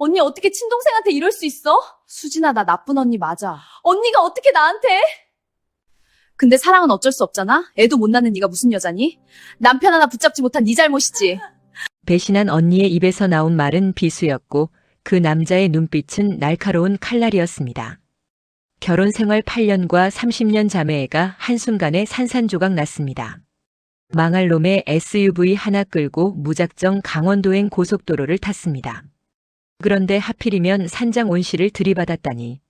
언니 어떻게 친동생한테 이럴 수 있어? 수진아, 나 나쁜 언니 맞아. 언니가 어떻게 나한테? 근데 사랑은 어쩔 수 없잖아? 애도 못 낳는 네가 무슨 여자니? 남편 하나 붙잡지 못한 네 잘못이지. 배신한 언니의 입에서 나온 말은 비수였고 그 남자의 눈빛은 날카로운 칼날이었습니다. 결혼 생활 8년과 30년 자매애가 한순간에 산산조각 났습니다. 망할 놈의 SUV 하나 끌고 무작정 강원도행 고속도로를 탔습니다. 그런데 하필이면 산장 온씨를 들이받았다니.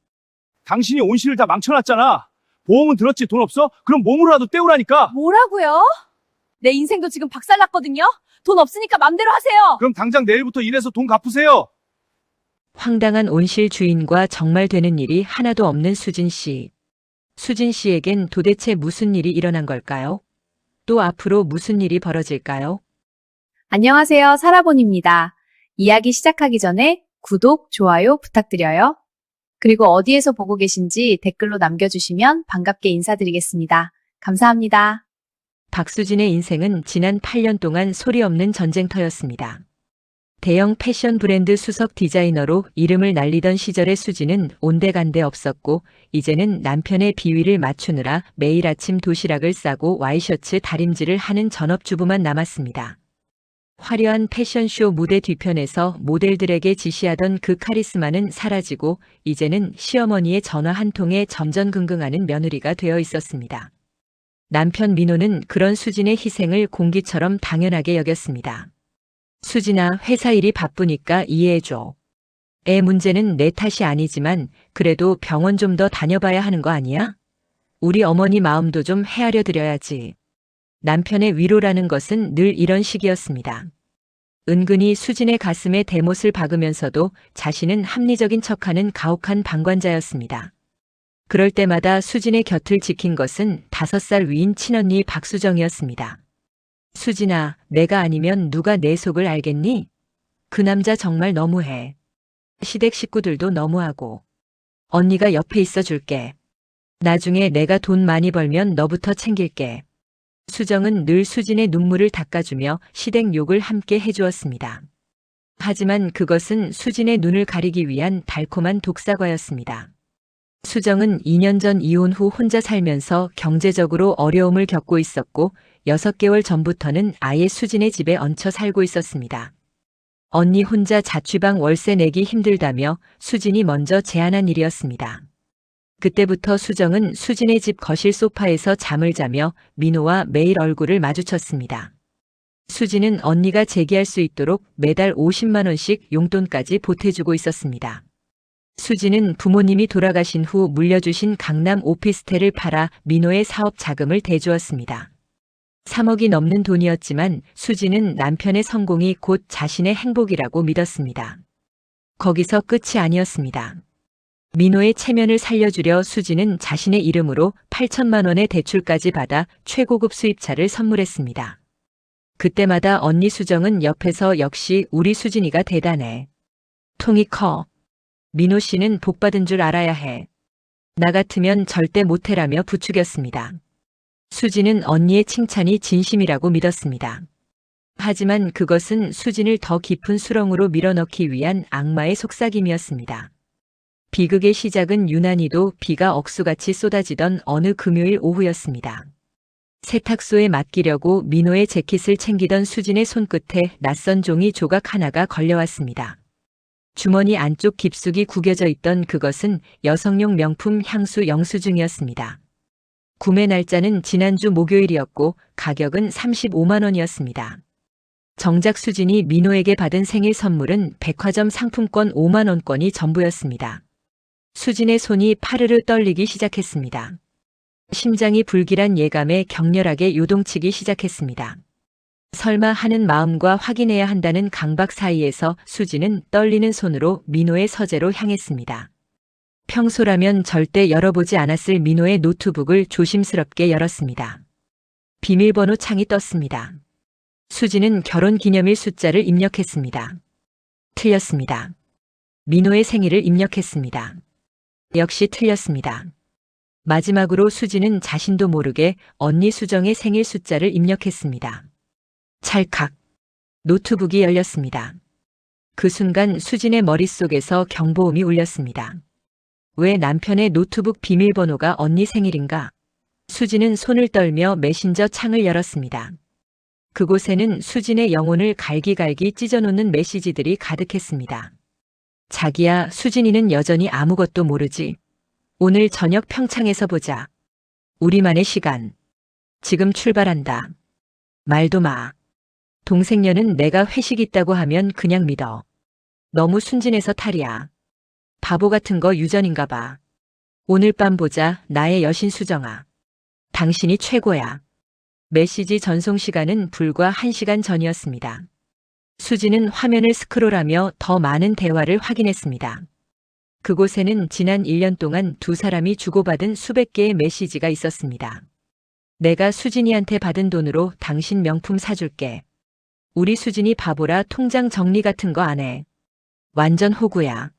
당신이 온실을 다 망쳐놨잖아. 보험은 들었지? 돈 없어? 그럼 몸으로라도 때우라니까. 뭐라고요? 내 인생도 지금 박살났거든요? 돈 없으니까 맘대로 하세요. 그럼 당장 내일부터 일해서 돈 갚으세요. 황당한 온실 주인과 정말 되는 일이 하나도 없는 수진 씨. 수진 씨에겐 도대체 무슨 일이 일어난 걸까요? 또 앞으로 무슨 일이 벌어질까요? 안녕하세요. 사라본입니다. 이야기 시작하기 전에 구독, 좋아요 부탁드려요. 그리고 어디에서 보고 계신지 댓글로 남겨주시면 반갑게 인사드리겠습니다. 감사합니다. 박수진의 인생은 지난 8년 동안 소리 없는 전쟁터였습니다. 대형 패션 브랜드 수석 디자이너로 이름을 날리던 시절의 수진은 온데간데 없었고 이제는 남편의 비위를 맞추느라 매일 아침 도시락을 싸고 와이셔츠 다림질을 하는 전업주부만 남았습니다. 화려한 패션쇼 무대 뒤편에서 모델들에게 지시하던 그 카리스마는 사라지고 이제는 시어머니의 전화 한 통에 전전긍긍하는 며느리가 되어 있었습니다. 남편 민호는 그런 수진의 희생을 공기처럼 당연하게 여겼습니다. 수진아, 회사 일이 바쁘니까 이해해줘. 애 문제는 내 탓이 아니지만 그래도 병원 좀 더 다녀봐야 하는 거 아니야? 우리 어머니 마음도 좀 헤아려 드려야지. 남편의 위로라는 것은 늘 이런 식이었습니다. 은근히 수진의 가슴에 대못을 박으면서도 자신은 합리적인 척하는 가혹한 방관자였습니다. 그럴 때마다 수진의 곁을 지킨 것은 5살 위인 친언니 박수정이었습니다. 수진아, 내가 아니면 누가 내 속을 알겠니? 그 남자 정말 너무해. 시댁 식구들도 너무하고. 언니가 옆에 있어 줄게. 나중에 내가 돈 많이 벌면 너부터 챙길게. 수정은 늘 수진의 눈물을 닦아주며 시댁 욕을 함께 해주었습니다. 하지만 그것은 수진의 눈을 가리기 위한 달콤한 독사과였습니다. 수정은 2년 전 이혼 후 혼자 살면서 경제적으로 어려움을 겪고 있었고 6개월 전부터는 아예 수진의 집에 얹혀 살고 있었습니다. 언니 혼자 자취방 월세 내기 힘들다며 수진이 먼저 제안한 일이었습니다. 그때부터 수정은 수진의 집 거실 소파에서 잠을 자며 민호와 매일 얼굴을 마주쳤습니다. 수진은 언니가 재기할 수 있도록 매달 50만 원씩 용돈까지 보태주고 있었습니다. 수진은 부모님이 돌아가신 후 물려주신 강남 오피스텔을 팔아 민호의 사업 자금을 대주었습니다. 3억이 넘는 돈이었지만 수진은 남편의 성공이 곧 자신의 행복이라고 믿었습니다. 거기서 끝이 아니었습니다. 민호의 체면을 살려주려 수진은 자신의 이름으로 8천만 원의 대출까지 받아 최고급 수입차를 선물했습니다. 그때마다 언니 수정은 옆에서 역시 우리 수진이가 대단해. 통이 커. 민호 씨는 복받은 줄 알아야 해. 나 같으면 절대 못해라며 부추겼습니다. 수진은 언니의 칭찬이 진심이라고 믿었습니다. 하지만 그것은 수진을 더 깊은 수렁으로 밀어넣기 위한 악마의 속삭임이었습니다. 비극의 시작은 유난히도 비가 억수같이 쏟아지던 어느 금요일 오후였습니다. 세탁소에 맡기려고 민호의 재킷을 챙기던 수진의 손끝에 낯선 종이 조각 하나가 걸려왔습니다. 주머니 안쪽 깊숙이 구겨져 있던 그것은 여성용 명품 향수 영수증이었습니다. 구매 날짜는 지난주 목요일이었고 가격은 35만 원이었습니다. 정작 수진이 민호에게 받은 생일 선물은 백화점 상품권 5만 원권이 전부였습니다. 수진의 손이 파르르 떨리기 시작했습니다. 심장이 불길한 예감에 격렬하게 요동치기 시작했습니다. 설마 하는 마음과 확인해야 한다는 강박 사이에서 수진은 떨리는 손으로 민호의 서재로 향했습니다. 평소라면 절대 열어보지 않았을 민호의 노트북을 조심스럽게 열었습니다. 비밀번호 창이 떴습니다. 수진은 결혼기념일 숫자를 입력했습니다. 틀렸습니다. 민호의 생일을 입력했습니다. 역시 틀렸습니다. 마지막으로 수진은 자신도 모르게 언니 수정의 생일 숫자를 입력했습니다. 찰칵. 노트북이 열렸습니다. 그 순간 수진의 머릿속에서 경보음이 울렸습니다. 왜 남편의 노트북 비밀번호가 언니 생일인가? 수진은 손을 떨며 메신저 창을 열었습니다. 그곳에는 수진의 영혼을 갈기갈기 찢어놓는 메시지들이 가득했습니다. 자기야, 수진이는 여전히 아무것도 모르지. 오늘 저녁 평창에서 보자. 우리만의 시간. 지금 출발한다. 말도 마. 동생녀는 내가 회식 있다고 하면 그냥 믿어. 너무 순진해서 탈이야. 바보 같은 거 유전인가 봐. 오늘 밤 보자, 나의 여신 수정아. 당신이 최고야. 메시지 전송 시간은 불과 1시간 전이었습니다. 수지는 화면을 스크롤하며 더 많은 대화를 확인했습니다. 그곳에는 지난 1년 동안 두 사람이 주고받은 수백 개의 메시지가 있었습니다. 내가 수진이한테 받은 돈으로 당신 명품 사줄게. 우리 수진이 바보라 통장 정리 같은 거 안 해. 완전 호구야.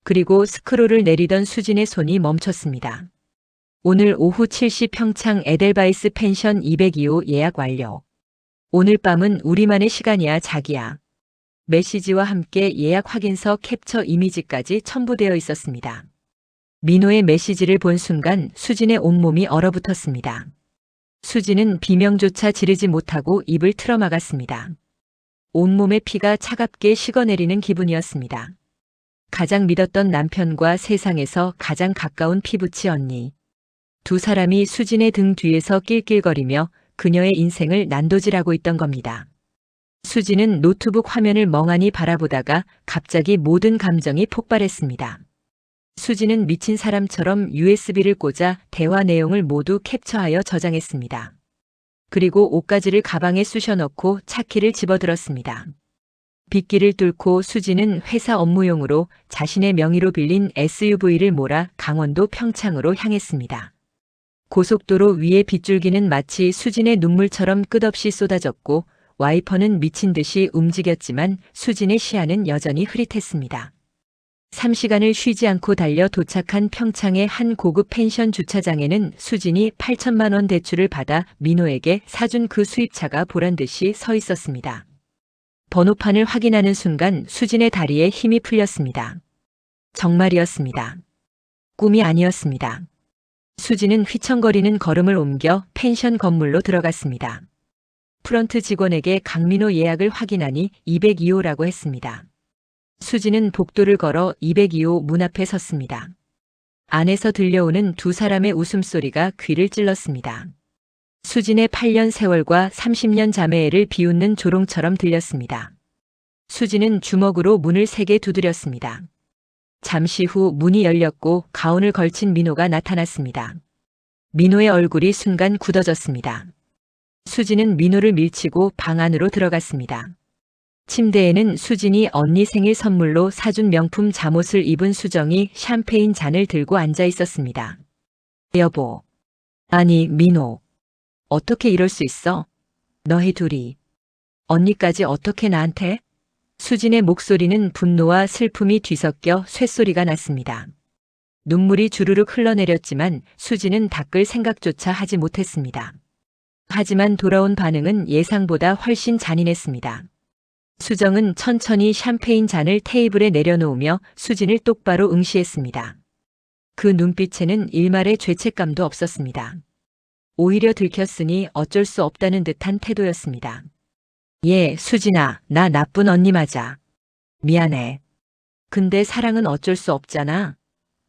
그리고 스크롤을 내리던 수진의 손이 멈췄습니다. 오늘 오후 7시 평창 에델바이스 펜션 202호 예약 완료. 오늘 밤은 우리만의 시간이야, 자기야. 메시지와 함께 예약 확인서 캡처 이미지까지 첨부되어 있었습니다. 민호의 메시지를 본 순간 수진의 온몸이 얼어붙었습니다. 수진은 비명조차 지르지 못하고 입을 틀어막았습니다. 온몸의 피가 차갑게 식어내리는 기분이었습니다. 가장 믿었던 남편과 세상에서 가장 가까운 피부치 언니. 두 사람이 수진의 등 뒤에서 낄낄거리며 그녀의 인생을 난도질하고 있던 겁니다. 수진은 노트북 화면을 멍하니 바라보다가 갑자기 모든 감정이 폭발했습니다. 수진은 미친 사람처럼 USB를 꽂아 대화 내용을 모두 캡처하여 저장했습니다. 그리고 옷가지를 가방에 쑤셔넣고 차키를 집어들었습니다. 빗길을 뚫고 수진은 회사 업무용으로 자신의 명의로 빌린 SUV를 몰아 강원도 평창으로 향했습니다. 고속도로 위에 빗줄기는 마치 수진의 눈물처럼 끝없이 쏟아졌고 와이퍼는 미친 듯이 움직였지만 수진의 시야는 여전히 흐릿했습니다. 3시간을 쉬지 않고 달려 도착한 평창의 한 고급 펜션 주차장에는 수진이 8천만 원 대출을 받아 민호에게 사준 그 수입차가 보란듯이 서 있었습니다. 번호판을 확인하는 순간 수진의 다리에 힘이 풀렸습니다. 정말이었습니다. 꿈이 아니었습니다. 수진은 휘청거리는 걸음을 옮겨 펜션 건물로 들어갔습니다. 프런트 직원에게 강민호 예약을 확인하니 202호라고 했습니다. 수진은 복도를 걸어 202호 문 앞에 섰습니다. 안에서 들려오는 두 사람의 웃음소리가 귀를 찔렀습니다. 수진의 8년 세월과 30년 자매애를 비웃는 조롱처럼 들렸습니다. 수진은 주먹으로 문을 세게 두드렸습니다. 잠시 후 문이 열렸고 가운을 걸친 민호가 나타났습니다. 민호의 얼굴이 순간 굳어졌습니다. 수진은 민호를 밀치고 방 안으로 들어갔습니다. 침대에는 수진이 언니 생일 선물로 사준 명품 잠옷을 입은 수정이 샴페인 잔을 들고 앉아 있었습니다. 여보. 아니, 민호. 어떻게 이럴 수 있어? 너희 둘이. 언니까지 어떻게 나한테? 수진의 목소리는 분노와 슬픔이 뒤섞여 쇳소리가 났습니다. 눈물이 주르륵 흘러내렸지만 수진은 닦을 생각조차 하지 못했습니다. 하지만 돌아온 반응은 예상보다 훨씬 잔인했습니다. 수정은 천천히 샴페인 잔을 테이블에 내려놓으며 수진을 똑바로 응시했습니다. 그 눈빛에는 일말의 죄책감도 없었습니다. 오히려 들켰으니 어쩔 수 없다는 듯한 태도였습니다. 예, 수진아, 나 나쁜 언니 맞아. 미안해. 근데 사랑은 어쩔 수 없잖아.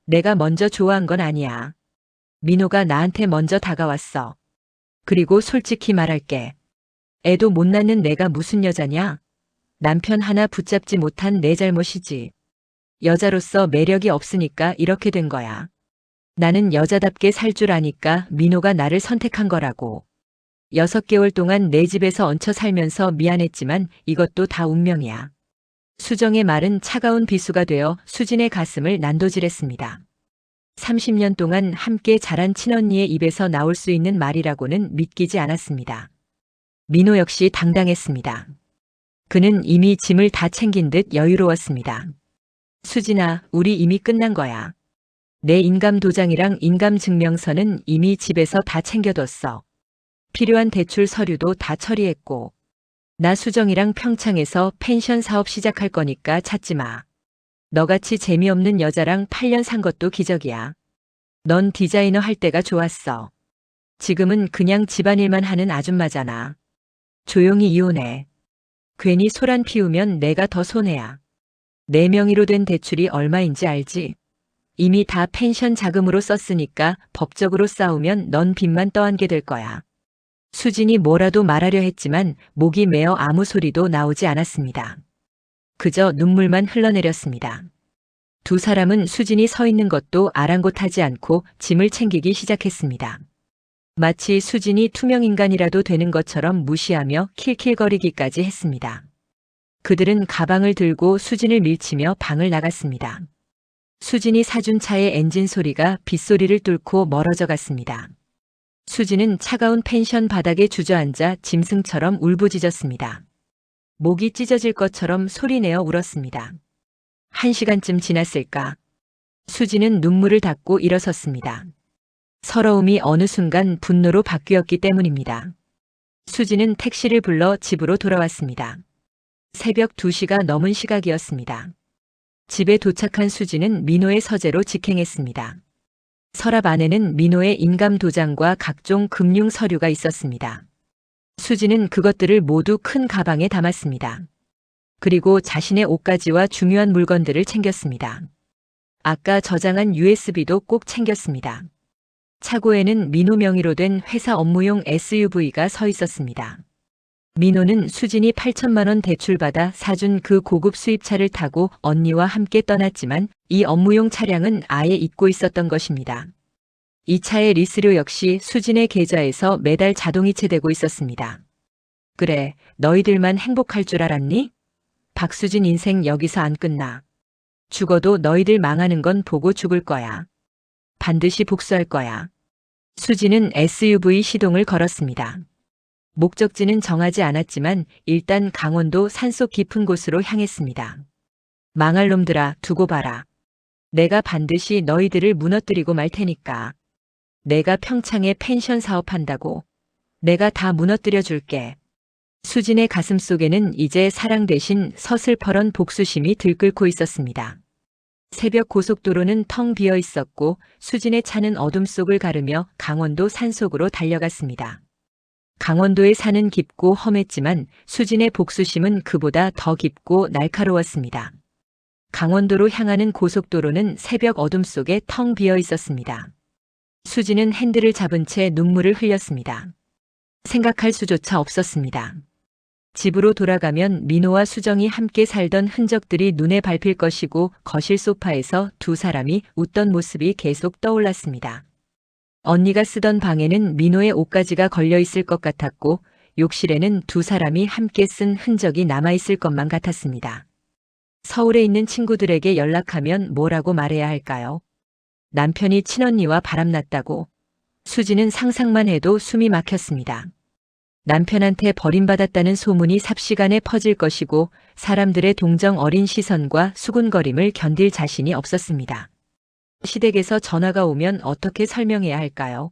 내가 먼저 좋아한 건 아니야. 민호가 나한테 먼저 다가왔어. 그리고 솔직히 말할게. 애도 못 낳는 내가 무슨 여자냐? 남편 하나 붙잡지 못한 내 잘못이지. 여자로서 매력이 없으니까 이렇게 된 거야. 나는 여자답게 살 줄 아니까 민호가 나를 선택한 거라고. 6개월 동안 내 집에서 얹혀 살면서 미안했지만 이것도 다 운명이야. 수정의 말은 차가운 비수가 되어 수진의 가슴을 난도질했습니다. 30년 동안 함께 자란 친언니의 입에서 나올 수 있는 말이라고는 믿기지 않았습니다. 민호 역시 당당했습니다. 그는 이미 짐을 다 챙긴 듯 여유로웠습니다. 수진아, 우리 이미 끝난 거야. 내 인감 도장이랑 인감 증명서는 이미 집에서 다 챙겨뒀어. 필요한 대출 서류도 다 처리했고. 나 수정이랑 평창에서 펜션 사업 시작할 거니까 찾지 마. 너같이 재미없는 여자랑 8년 산 것도 기적이야. 넌 디자이너 할 때가 좋았어. 지금은 그냥 집안일만 하는 아줌마잖아. 조용히 이혼해. 괜히 소란 피우면 내가 더 손해야. 내 명의로 된 대출이 얼마인지 알지? 이미 다 펜션 자금으로 썼으니까 법적으로 싸우면 넌 빚만 떠안게 될 거야. 수진이 뭐라도 말하려 했지만 목이 메어 아무 소리도 나오지 않았습니다. 그저 눈물만 흘러내렸습니다. 두 사람은 수진이 서 있는 것도 아랑곳하지 않고 짐을 챙기기 시작했습니다. 마치 수진이 투명인간이라도 되는 것처럼 무시하며 킬킬거리기까지 했습니다. 그들은 가방을 들고 수진을 밀치며 방을 나갔습니다. 수진이 사준 차의 엔진 소리가 빗소리를 뚫고 멀어져 갔습니다. 수진은 차가운 펜션 바닥에 주저앉아 짐승처럼 울부짖었습니다. 목이 찢어질 것처럼 소리내어 울었습니다. 1시간쯤 지났을까? 수진은 눈물을 닦고 일어섰습니다. 서러움이 어느 순간 분노로 바뀌었기 때문입니다. 수진은 택시를 불러 집으로 돌아왔습니다. 새벽 2시가 넘은 시각이었습니다. 집에 도착한 수진은 민호의 서재로 직행했습니다. 서랍 안에는 민호의 인감 도장과 각종 금융 서류가 있었습니다. 수진은 그것들을 모두 큰 가방에 담았습니다. 그리고 자신의 옷가지와 중요한 물건들을 챙겼습니다. 아까 저장한 USB도 꼭 챙겼습니다. 차고에는 민호 명의로 된 회사 업무용 SUV가 서 있었습니다. 민호는 수진이 8천만 원 대출받아 사준 그 고급 수입차를 타고 언니와 함께 떠났지만 이 업무용 차량은 아예 잊고 있었던 것입니다. 이 차의 리스료 역시 수진의 계좌에서 매달 자동이체되고 있었습니다. 그래, 너희들만 행복할 줄 알았니? 박수진 인생 여기서 안 끝나. 죽어도 너희들 망하는 건 보고 죽을 거야. 반드시 복수할 거야. 수진은 SUV 시동을 걸었습니다. 목적지는 정하지 않았지만 일단 강원도 산속 깊은 곳으로 향했습니다. 망할 놈들아, 두고 봐라. 내가 반드시 너희들을 무너뜨리고 말 테니까. 내가 평창에 펜션 사업한다고. 내가 다 무너뜨려 줄게. 수진의 가슴 속에는 이제 사랑 대신 서슬퍼런 복수심이 들끓고 있었습니다. 새벽 고속도로는 텅 비어 있었고 수진의 차는 어둠 속을 가르며 강원도 산속으로 달려갔습니다. 강원도의 산은 깊고 험했지만 수진의 복수심은 그보다 더 깊고 날카로웠습니다. 강원도로 향하는 고속도로는 새벽 어둠 속에 텅 비어 있었습니다. 수진은 핸들을 잡은 채 눈물을 흘렸습니다. 생각할 수조차 없었습니다. 집으로 돌아가면 민호와 수정이 함께 살던 흔적들이 눈에 밟힐 것이고 거실 소파에서 두 사람이 웃던 모습이 계속 떠올랐습니다. 언니가 쓰던 방에는 민호의 옷가지가 걸려 있을 것 같았고 욕실에는 두 사람이 함께 쓴 흔적이 남아있을 것만 같았습니다. 서울에 있는 친구들에게 연락하면 뭐라고 말해야 할까요? 남편이 친언니와 바람났다고. 수지는 상상만 해도 숨이 막혔습니다. 남편한테 버림받았다는 소문이 삽시간에 퍼질 것이고 사람들의 동정 어린 시선과 수군거림을 견딜 자신이 없었습니다. 시댁에서 전화가 오면 어떻게 설명해야 할까요?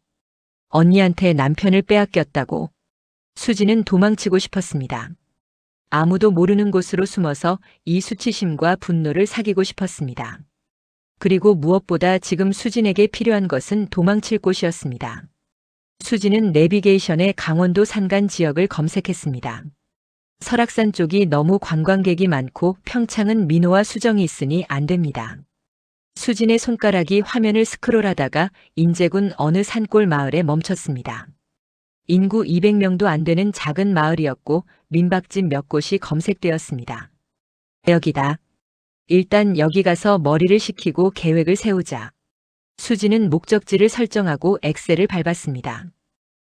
언니한테 남편을 빼앗겼다고. 수지는 도망치고 싶었습니다. 아무도 모르는 곳으로 숨어서 이 수치심과 분노를 사귀고 싶었습니다. 그리고 무엇보다 지금 수진에게 필요한 것은 도망칠 곳이었습니다. 수진은 내비게이션에 강원도 산간 지역을 검색했습니다. 설악산 쪽이 너무 관광객이 많고 평창은 민호와 수정이 있으니 안 됩니다. 수진의 손가락이 화면을 스크롤하다가 인제군 어느 산골 마을에 멈췄습니다. 인구 200명도 안 되는 작은 마을이었고 민박집 몇 곳이 검색되었습니다. 여기다. 일단 여기 가서 머리를 식히고 계획을 세우자. 수진은 목적지를 설정하고 엑셀을 밟았습니다.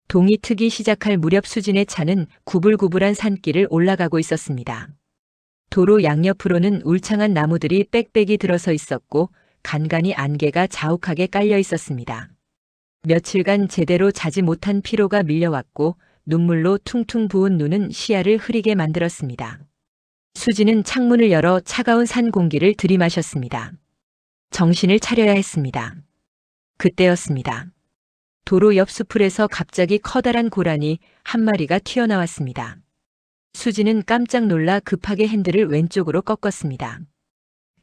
동이 트기 시작할 무렵 수진의 차는 구불구불한 산길을 올라가고 있었습니다. 도로 양옆으로는 울창한 나무들이 빽빽이 들어서 있었고 간간히 안개가 자욱하게 깔려 있었습니다. 며칠간 제대로 자지 못한 피로가 밀려왔고 눈물로 퉁퉁 부은 눈은 시야를 흐리게 만들었습니다. 수진은 창문을 열어 차가운 산 공기를 들이마셨습니다. 정신을 차려야 했습니다. 그때였습니다. 도로 옆 수풀에서 갑자기 커다란 고라니 한 마리가 튀어나왔습니다. 수지는 깜짝 놀라 급하게 핸들을 왼쪽으로 꺾었습니다.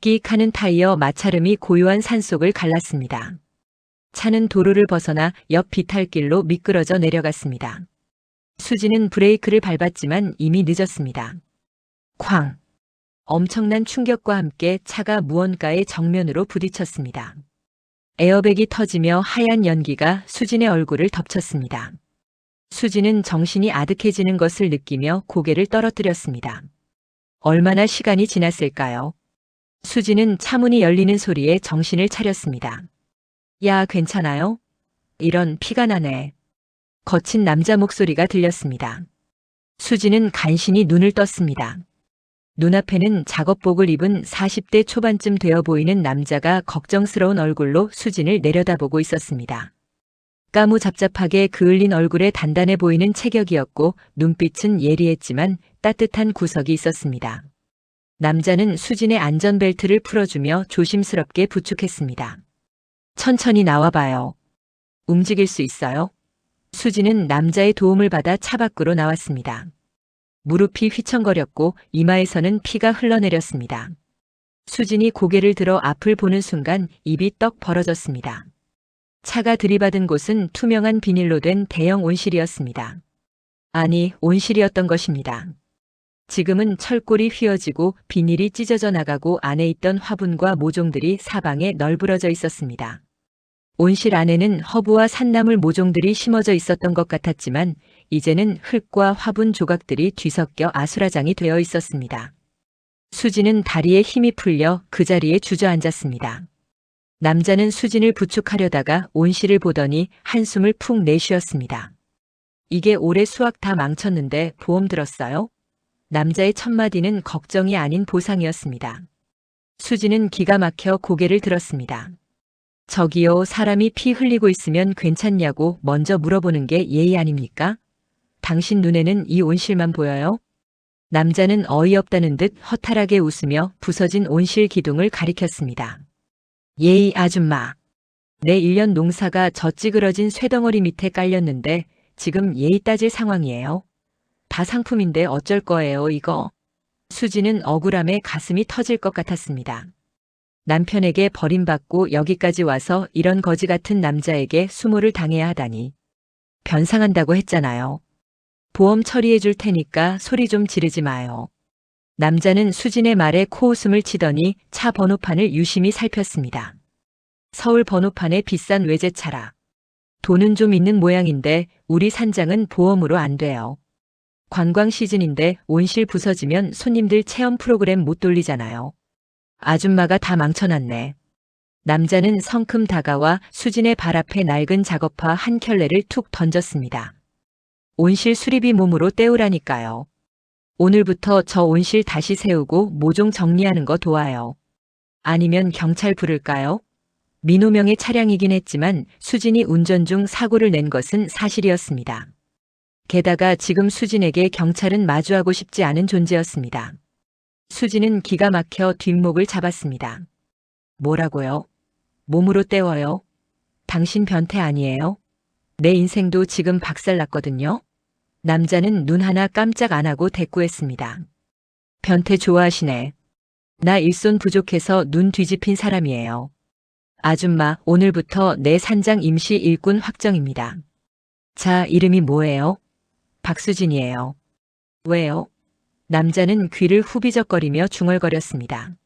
끼익 하는 타이어 마찰음이 고요한 산속을 갈랐습니다. 차는 도로를 벗어나 옆 비탈길로 미끄러져 내려갔습니다. 수지는 브레이크를 밟았지만 이미 늦었습니다. 쾅! 엄청난 충격과 함께 차가 무언가의 정면으로 부딪혔습니다. 에어백이 터지며 하얀 연기가 수진의 얼굴을 덮쳤습니다. 수지는 정신이 아득해지는 것을 느끼며 고개를 떨어뜨렸습니다. 얼마나 시간이 지났을까요? 수지는 차문이 열리는 소리에 정신을 차렸습니다. 야, 괜찮아요? 이런, 피가 나네. 거친 남자 목소리가 들렸습니다. 수지는 간신히 눈을 떴습니다. 눈앞에는 작업복을 입은 40대 초반쯤 되어 보이는 남자가 걱정스러운 얼굴로 수진을 내려다보고 있었습니다. 까무잡잡하게 그을린 얼굴에 단단해 보이는 체격이었고 눈빛은 예리했지만 따뜻한 구석이 있었습니다. 남자는 수진의 안전벨트를 풀어주며 조심스럽게 부축했습니다. 천천히 나와봐요. 움직일 수 있어요? 수진은 남자의 도움을 받아 차 밖으로 나왔습니다. 무릎이 휘청거렸고 이마에서는 피가 흘러내렸습니다. 수진이 고개를 들어 앞을 보는 순간 입이 떡 벌어졌습니다. 차가 들이받은 곳은 투명한 비닐로 된 대형 온실이었습니다. 아니, 온실이었던 것입니다. 지금은 철골이 휘어지고 비닐이 찢어져 나가고 안에 있던 화분과 모종들이 사방에 널브러져 있었습니다. 온실 안에는 허브와 산나물 모종들이 심어져 있었던 것 같았지만 이제는 흙과 화분 조각들이 뒤섞여 아수라장이 되어 있었습니다. 수진은 다리에 힘이 풀려 그 자리에 주저앉았습니다. 남자는 수진을 부축하려다가 온실을 보더니 한숨을 푹 내쉬었습니다. 이게 올해 수확 다 망쳤는데 보험 들었어요? 남자의 첫마디는 걱정이 아닌 보상이었습니다. 수진은 기가 막혀 고개를 들었습니다. 저기요, 사람이 피 흘리고 있으면 괜찮냐고 먼저 물어보는 게 예의 아닙니까? 당신 눈에는 이 온실만 보여요? 남자는 어이없다는 듯 허탈하게 웃으며 부서진 온실 기둥을 가리켰습니다. 예의 아줌마. 내 1년 농사가 저 찌그러진 쇠덩어리 밑에 깔렸는데 지금 예의 따질 상황이에요. 다 상품인데 어쩔 거예요, 이거. 수지는 억울함에 가슴이 터질 것 같았습니다. 남편에게 버림받고 여기까지 와서 이런 거지 같은 남자에게 수모를 당해야 하다니. 변상한다고 했잖아요. 보험 처리해 줄 테니까 소리 좀 지르지 마요. 남자는 수진의 말에 코웃음을 치더니 차 번호판을 유심히 살폈습니다. 서울 번호판에 비싼 외제차라. 돈은 좀 있는 모양인데 우리 산장은 보험으로 안 돼요. 관광 시즌인데 온실 부서지면 손님들 체험 프로그램 못 돌리잖아요. 아줌마가 다 망쳐놨네. 남자는 성큼 다가와 수진의 발 앞에 낡은 작업화 한 켤레를 툭 던졌습니다. 온실 수리비 몸으로 떼우라니까요. 오늘부터 저 온실 다시 세우고 모종 정리하는 거 도와요. 아니면 경찰 부를까요? 민호명의 차량이긴 했지만 수진이 운전 중 사고를 낸 것은 사실이었습니다. 게다가 지금 수진에게 경찰은 마주하고 싶지 않은 존재였습니다. 수진은 기가 막혀 뒷목을 잡았습니다. 뭐라고요? 몸으로 때워요? 당신 변태 아니에요? 내 인생도 지금 박살났거든요? 남자는 눈 하나 깜짝 안 하고 대꾸했습니다. 변태 좋아하시네. 나 일손 부족해서 눈 뒤집힌 사람이에요. 아줌마, 오늘부터 내 산장 임시 일꾼 확정입니다. 자, 이름이 뭐예요? 박수진이에요. 왜요? 남자는 귀를 후비적거리며 중얼거렸습니다.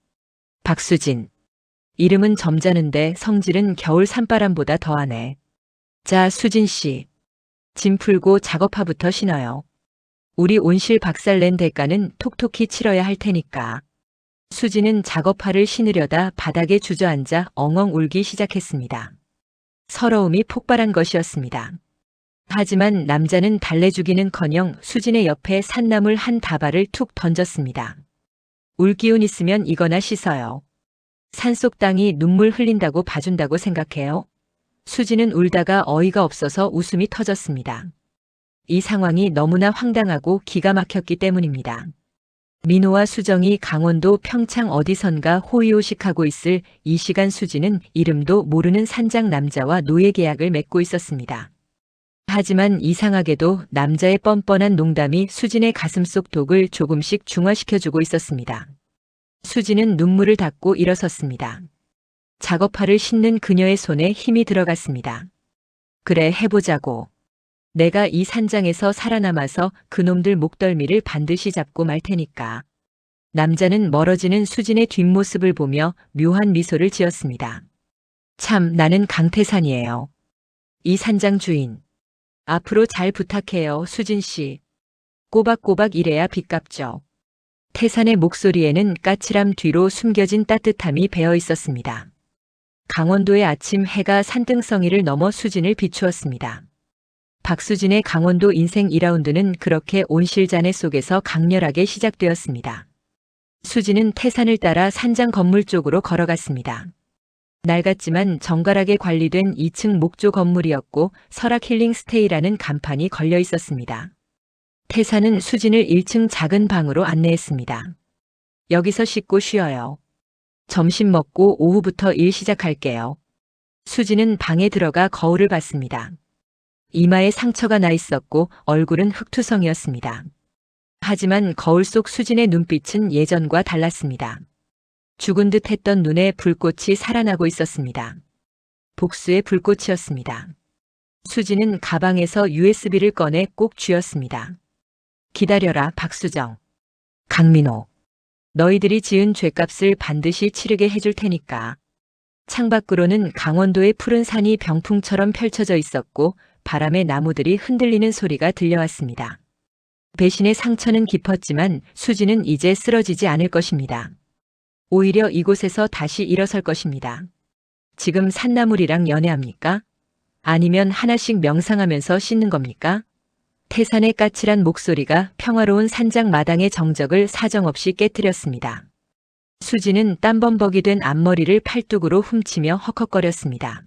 박수진. 이름은 점잖은데 성질은 겨울 산바람보다 더하네. 자, 수진 씨. 짐 풀고 작업화부터 신어요. 우리 온실 박살낸 대가는 톡톡히 치러야 할 테니까. 수진은 작업화를 신으려다 바닥에 주저앉아 엉엉 울기 시작했습니다. 서러움이 폭발한 것이었습니다. 하지만 남자는 달래주기는커녕 수진의 옆에 산나물 한 다발을 툭 던졌습니다. 울 기운 있으면 이거나 씻어요. 산속 땅이 눈물 흘린다고 봐준다고 생각해요? 수진은 울다가 어이가 없어서 웃음이 터졌습니다. 이 상황이 너무나 황당하고 기가 막혔기 때문입니다. 민호와 수정이 강원도 평창 어디선가 호의호식하고 있을 이 시간 수진은 이름도 모르는 산장 남자와 노예 계약을 맺고 있었습니다. 하지만 이상하게도 남자의 뻔뻔한 농담이 수진의 가슴속 독을 조금씩 중화시켜주고 있었습니다. 수진은 눈물을 닦고 일어섰습니다. 작업화를 싣는 그녀의 손에 힘이 들어갔습니다. 그래, 해보자고. 내가 이 산장에서 살아남아서 그놈들 목덜미를 반드시 잡고 말 테니까. 남자는 멀어지는 수진의 뒷모습을 보며 묘한 미소를 지었습니다. 참, 나는 강태산이에요. 이 산장 주인. 앞으로 잘 부탁해요, 수진 씨. 꼬박꼬박 일해야 빚갚죠. 태산의 목소리에는 까칠함 뒤로 숨겨진 따뜻함이 배어 있었습니다. 강원도의 아침 해가 산등성이를 넘어 수진을 비추었습니다. 박수진의 강원도 인생 2라운드는 그렇게 온실자네 속에서 강렬하게 시작되었습니다. 수진은 태산을 따라 산장 건물 쪽으로 걸어갔습니다. 낡았지만 정갈하게 관리된 2층 목조 건물이었고 설악 힐링 스테이라는 간판이 걸려 있었습니다. 태산은 수진을 1층 작은 방으로 안내했습니다. 여기서 씻고 쉬어요. 점심 먹고 오후부터 일 시작할게요. 수진은 방에 들어가 거울을 봤습니다. 이마에 상처가 나 있었고 얼굴은 흑투성이었습니다. 하지만 거울 속 수진의 눈빛은 예전과 달랐습니다. 죽은 듯 했던 눈에 불꽃이 살아나고 있었습니다. 복수의 불꽃이었습니다. 수진은 가방에서 USB를 꺼내 꼭 쥐었습니다. 기다려라, 박수정. 강민호. 너희들이 지은 죄값을 반드시 치르게 해줄 테니까. 창밖으로는 강원도의 푸른 산이 병풍처럼 펼쳐져 있었고 바람에 나무들이 흔들리는 소리가 들려왔습니다. 배신의 상처는 깊었지만 수진은 이제 쓰러지지 않을 것입니다. 오히려 이곳에서 다시 일어설 것입니다. 지금 산나물이랑 연애합니까? 아니면 하나씩 명상하면서 씻는 겁니까? 태산의 까칠한 목소리가 평화로운 산장 마당의 정적을 사정없이 깨뜨렸습니다. 수진은 땀범벅이 된 앞머리를 팔뚝으로 훔치며 헉헉거렸습니다.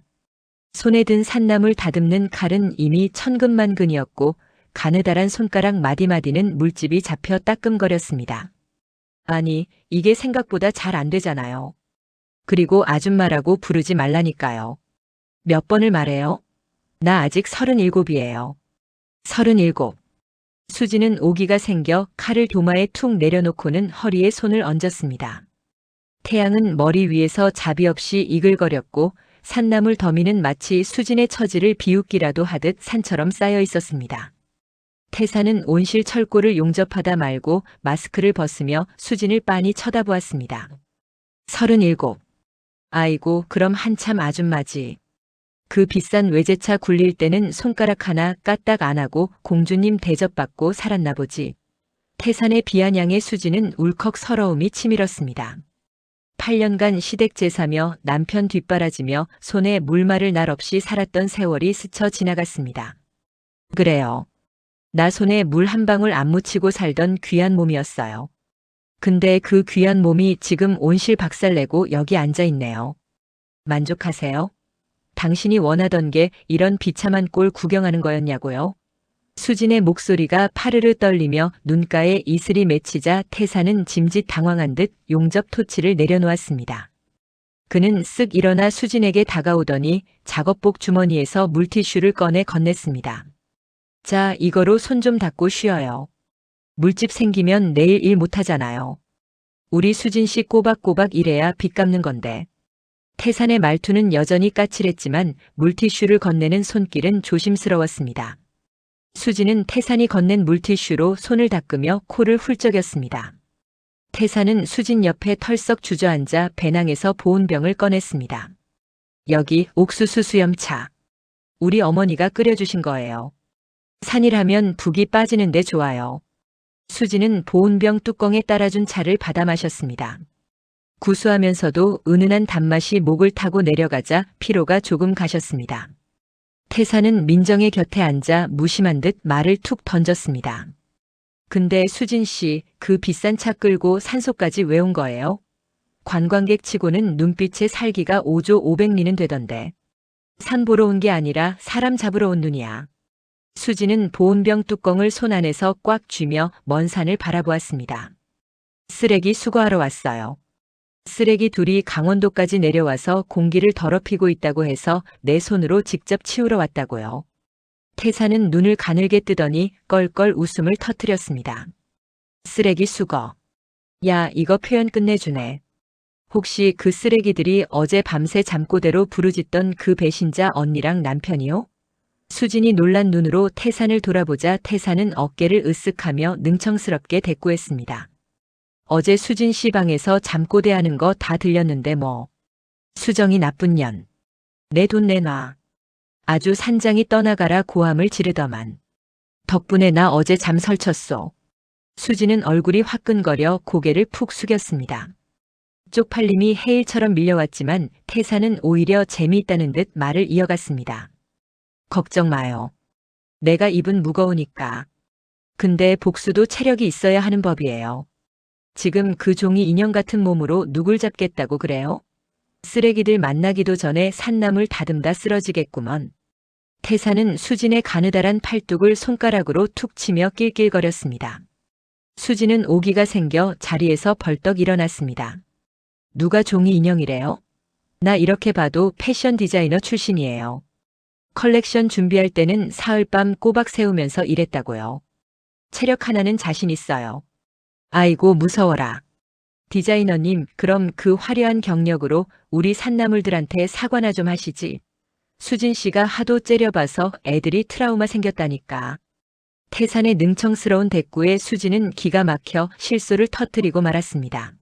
손에 든 산나물 다듬는 칼은 이미 천근만근이었고 가느다란 손가락 마디마디는 물집이 잡혀 따끔거렸습니다. 아니, 이게 생각보다 잘 안 되잖아요. 그리고 아줌마라고 부르지 말라니까요. 몇 번을 말해요? 나 아직 37이에요. 37. 수지는 오기가 생겨 칼을 도마에 툭 내려놓고는 허리에 손을 얹었습니다. 태양은 머리 위에서 자비 없이 이글거렸고 산나물 더미는 마치 수진의 처지를 비웃기라도 하듯 산처럼 쌓여 있었습니다. 태산은 온실 철골을 용접하다 말고 마스크를 벗으며 수진을 빤히 쳐다보았습니다. 37. 아이고, 그럼 한참 아줌마지. 그 비싼 외제차 굴릴 때는 손가락 하나 까딱 안 하고 공주님 대접받고 살았나 보지. 태산의 비아냥의 수지는 울컥 서러움이 치밀었습니다. 8년간 시댁 제사며 남편 뒷바라지며 손에 물마를 날 없이 살았던 세월이 스쳐 지나갔습니다. 그래요. 나 손에 물 한 방울 안 묻히고 살던 귀한 몸이었어요. 근데 그 귀한 몸이 지금 온실 박살내고 여기 앉아 있네요. 만족하세요? 당신이 원하던 게 이런 비참한 꼴 구경하는 거였냐고요? 수진의 목소리가 파르르 떨리며 눈가에 이슬이 맺히자 태산은 짐짓 당황한 듯 용접 토치를 내려놓았습니다. 그는 쓱 일어나 수진에게 다가오더니 작업복 주머니에서 물티슈를 꺼내 건넸습니다. 자, 이거로 손 좀 닦고 쉬어요. 물집 생기면 내일 일 못하잖아요. 우리 수진 씨 꼬박꼬박 일해야 빚 갚는 건데. 태산의 말투는 여전히 까칠했지만 물티슈를 건네는 손길은 조심스러웠습니다. 수진은 태산이 건넨 물티슈로 손을 닦으며 코를 훌쩍였습니다. 태산은 수진 옆에 털썩 주저앉아 배낭에서 보온병을 꺼냈습니다. 여기 옥수수 수염차. 우리 어머니가 끓여주신 거예요. 산일하면 붓이 빠지는데 좋아요. 수진은 보온병 뚜껑에 따라준 차를 받아 마셨습니다. 구수하면서도 은은한 단맛이 목을 타고 내려가자 피로가 조금 가셨습니다. 태산은 민정의 곁에 앉아 무심한 듯 말을 툭 던졌습니다. 근데 수진 씨, 그 비싼 차 끌고 산소까지 왜 온 거예요? 관광객 치고는 눈빛에 살기가 5조 500리는 되던데. 산 보러 온 게 아니라 사람 잡으러 온 눈이야. 수지는 보온병 뚜껑을 손 안에서 꽉 쥐며 먼 산을 바라보았습니다. 쓰레기 수거하러 왔어요. 쓰레기 둘이 강원도까지 내려와서 공기를 더럽히고 있다고 해서 내 손으로 직접 치우러 왔다고요. 태사는 눈을 가늘게 뜨더니 껄껄 웃음을 터뜨렸습니다. 쓰레기 수거. 야, 이거 표현 끝내주네. 혹시 그 쓰레기들이 어제 밤새 잠꼬대로 부르짖던 그 배신자 언니랑 남편이요? 수진이 놀란 눈으로 태산을 돌아보자 태산은 어깨를 으쓱하며 능청스럽게 대꾸했습니다. 어제 수진 씨 방에서 잠꼬대하는 거 다 들렸는데 뭐. 수정이 나쁜 년. 내 돈 내놔. 아주 산장이 떠나가라 고함을 지르더만. 덕분에 나 어제 잠 설쳤소. 수진은 얼굴이 화끈거려 고개를 푹 숙였습니다. 쪽팔림이 해일처럼 밀려왔지만 태사는 오히려 재미있다는 듯 말을 이어갔습니다. 걱정 마요. 내가 입은 무거우니까. 근데 복수도 체력이 있어야 하는 법이에요. 지금 그 종이 인형 같은 몸으로 누굴 잡겠다고 그래요? 쓰레기들 만나기도 전에 산나물 다듬다 쓰러지겠구먼. 태사는 수진의 가느다란 팔뚝을 손가락으로 툭 치며 낄낄거렸습니다. 수진은 오기가 생겨 자리에서 벌떡 일어났습니다. 누가 종이 인형이래요? 나 이렇게 봐도 패션 디자이너 출신이에요. 컬렉션 준비할 때는 사흘밤 꼬박 세우면서 일했다고요. 체력 하나는 자신 있어요. 아이고 무서워라. 디자이너님, 그럼 그 화려한 경력으로 우리 산나물들한테 사과나 좀 하시지. 수진 씨가 하도 째려봐서 애들이 트라우마 생겼다니까. 태산의 능청스러운 대꾸에 수진은 기가 막혀 실소를 터뜨리고 말았습니다.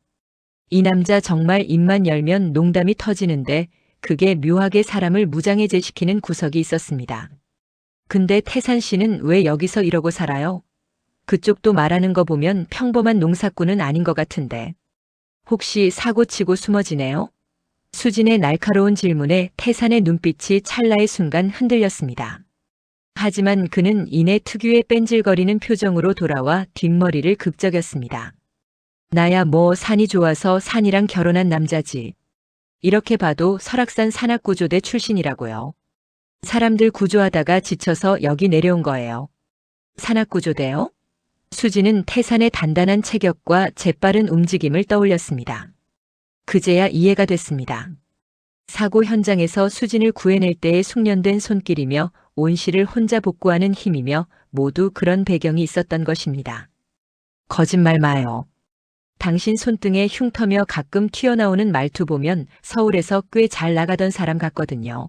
이 남자 정말 입만 열면 농담이 터지는데 그게 묘하게 사람을 무장해제시키는 구석이 있었습니다. 근데 태산 씨는 왜 여기서 이러고 살아요? 그쪽도 말하는 거 보면 평범한 농사꾼은 아닌 것 같은데. 혹시 사고치고 숨어지네요? 수진의 날카로운 질문에 태산의 눈빛이 찰나의 순간 흔들렸습니다. 하지만 그는 이내 특유의 뺀질거리는 표정으로 돌아와 뒷머리를 극적였습니다. 나야 뭐 산이 좋아서 산이랑 결혼한 남자지. 이렇게 봐도 설악산 산악구조대 출신이라고요. 사람들 구조하다가 지쳐서 여기 내려온 거예요. 산악구조대요? 수진은 태산의 단단한 체격과 재빠른 움직임을 떠올렸습니다. 그제야 이해가 됐습니다. 사고 현장에서 수진을 구해낼 때의 숙련된 손길이며 온실을 혼자 복구하는 힘이며 모두 그런 배경이 있었던 것입니다. 거짓말 마요. 당신 손등에 흉터며 가끔 튀어나오는 말투 보면 서울에서 꽤 잘 나가던 사람 같거든요.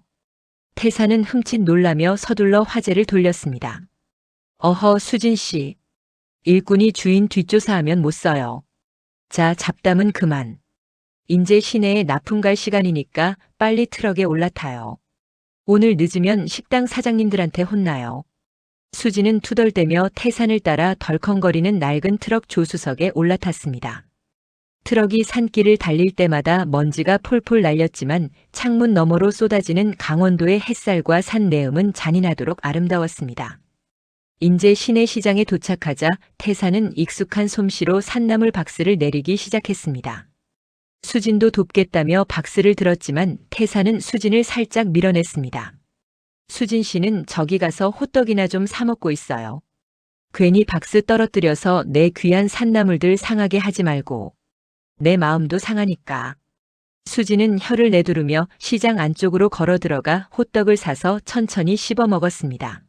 태사는 흠칫 놀라며 서둘러 화제를 돌렸습니다. 어허, 수진 씨. 일꾼이 주인 뒷조사하면 못 써요. 자, 잡담은 그만. 인제 시내에 납품 갈 시간이니까 빨리 트럭에 올라타요. 오늘 늦으면 식당 사장님들한테 혼나요. 수진은 투덜대며 태산을 따라 덜컹거리는 낡은 트럭 조수석에 올라탔습니다. 트럭이 산길을 달릴 때마다 먼지가 폴폴 날렸지만 창문 너머로 쏟아지는 강원도의 햇살과 산 내음은 잔인하도록 아름다웠습니다. 인제 시내 시장에 도착하자 태산은 익숙한 솜씨로 산나물 박스를 내리기 시작했습니다. 수진도 돕겠다며 박스를 들었지만 태산은 수진을 살짝 밀어냈습니다. 수진 씨는 저기 가서 호떡이나 좀 사 먹고 있어요. 괜히 박스 떨어뜨려서 내 귀한 산나물들 상하게 하지 말고. 내 마음도 상하니까. 수진은 혀를 내두르며 시장 안쪽으로 걸어 들어가 호떡을 사서 천천히 씹어 먹었습니다.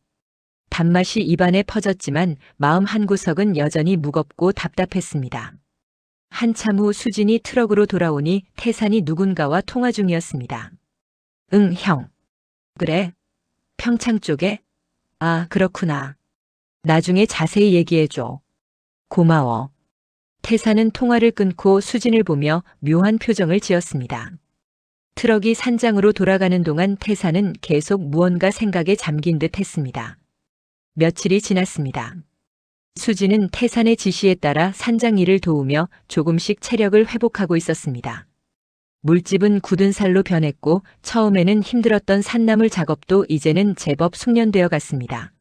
단맛이 입안에 퍼졌지만 마음 한구석은 여전히 무겁고 답답했습니다. 한참 후 수진이 트럭으로 돌아오니 태산이 누군가와 통화 중이었습니다. 응, 형. 그래? 평창 쪽에? 아, 그렇구나. 나중에 자세히 얘기해줘. 고마워. 태산은 통화를 끊고 수진을 보며 묘한 표정을 지었습니다. 트럭이 산장으로 돌아가는 동안 태산은 계속 무언가 생각에 잠긴 듯 했습니다. 며칠이 지났습니다. 수진은 태산의 지시에 따라 산장 일을 도우며 조금씩 체력을 회복하고 있었습니다. 물집은 굳은 살로 변했고 처음에는 힘들었던 산나물 작업도 이제는 제법 숙련되어 갔습니다.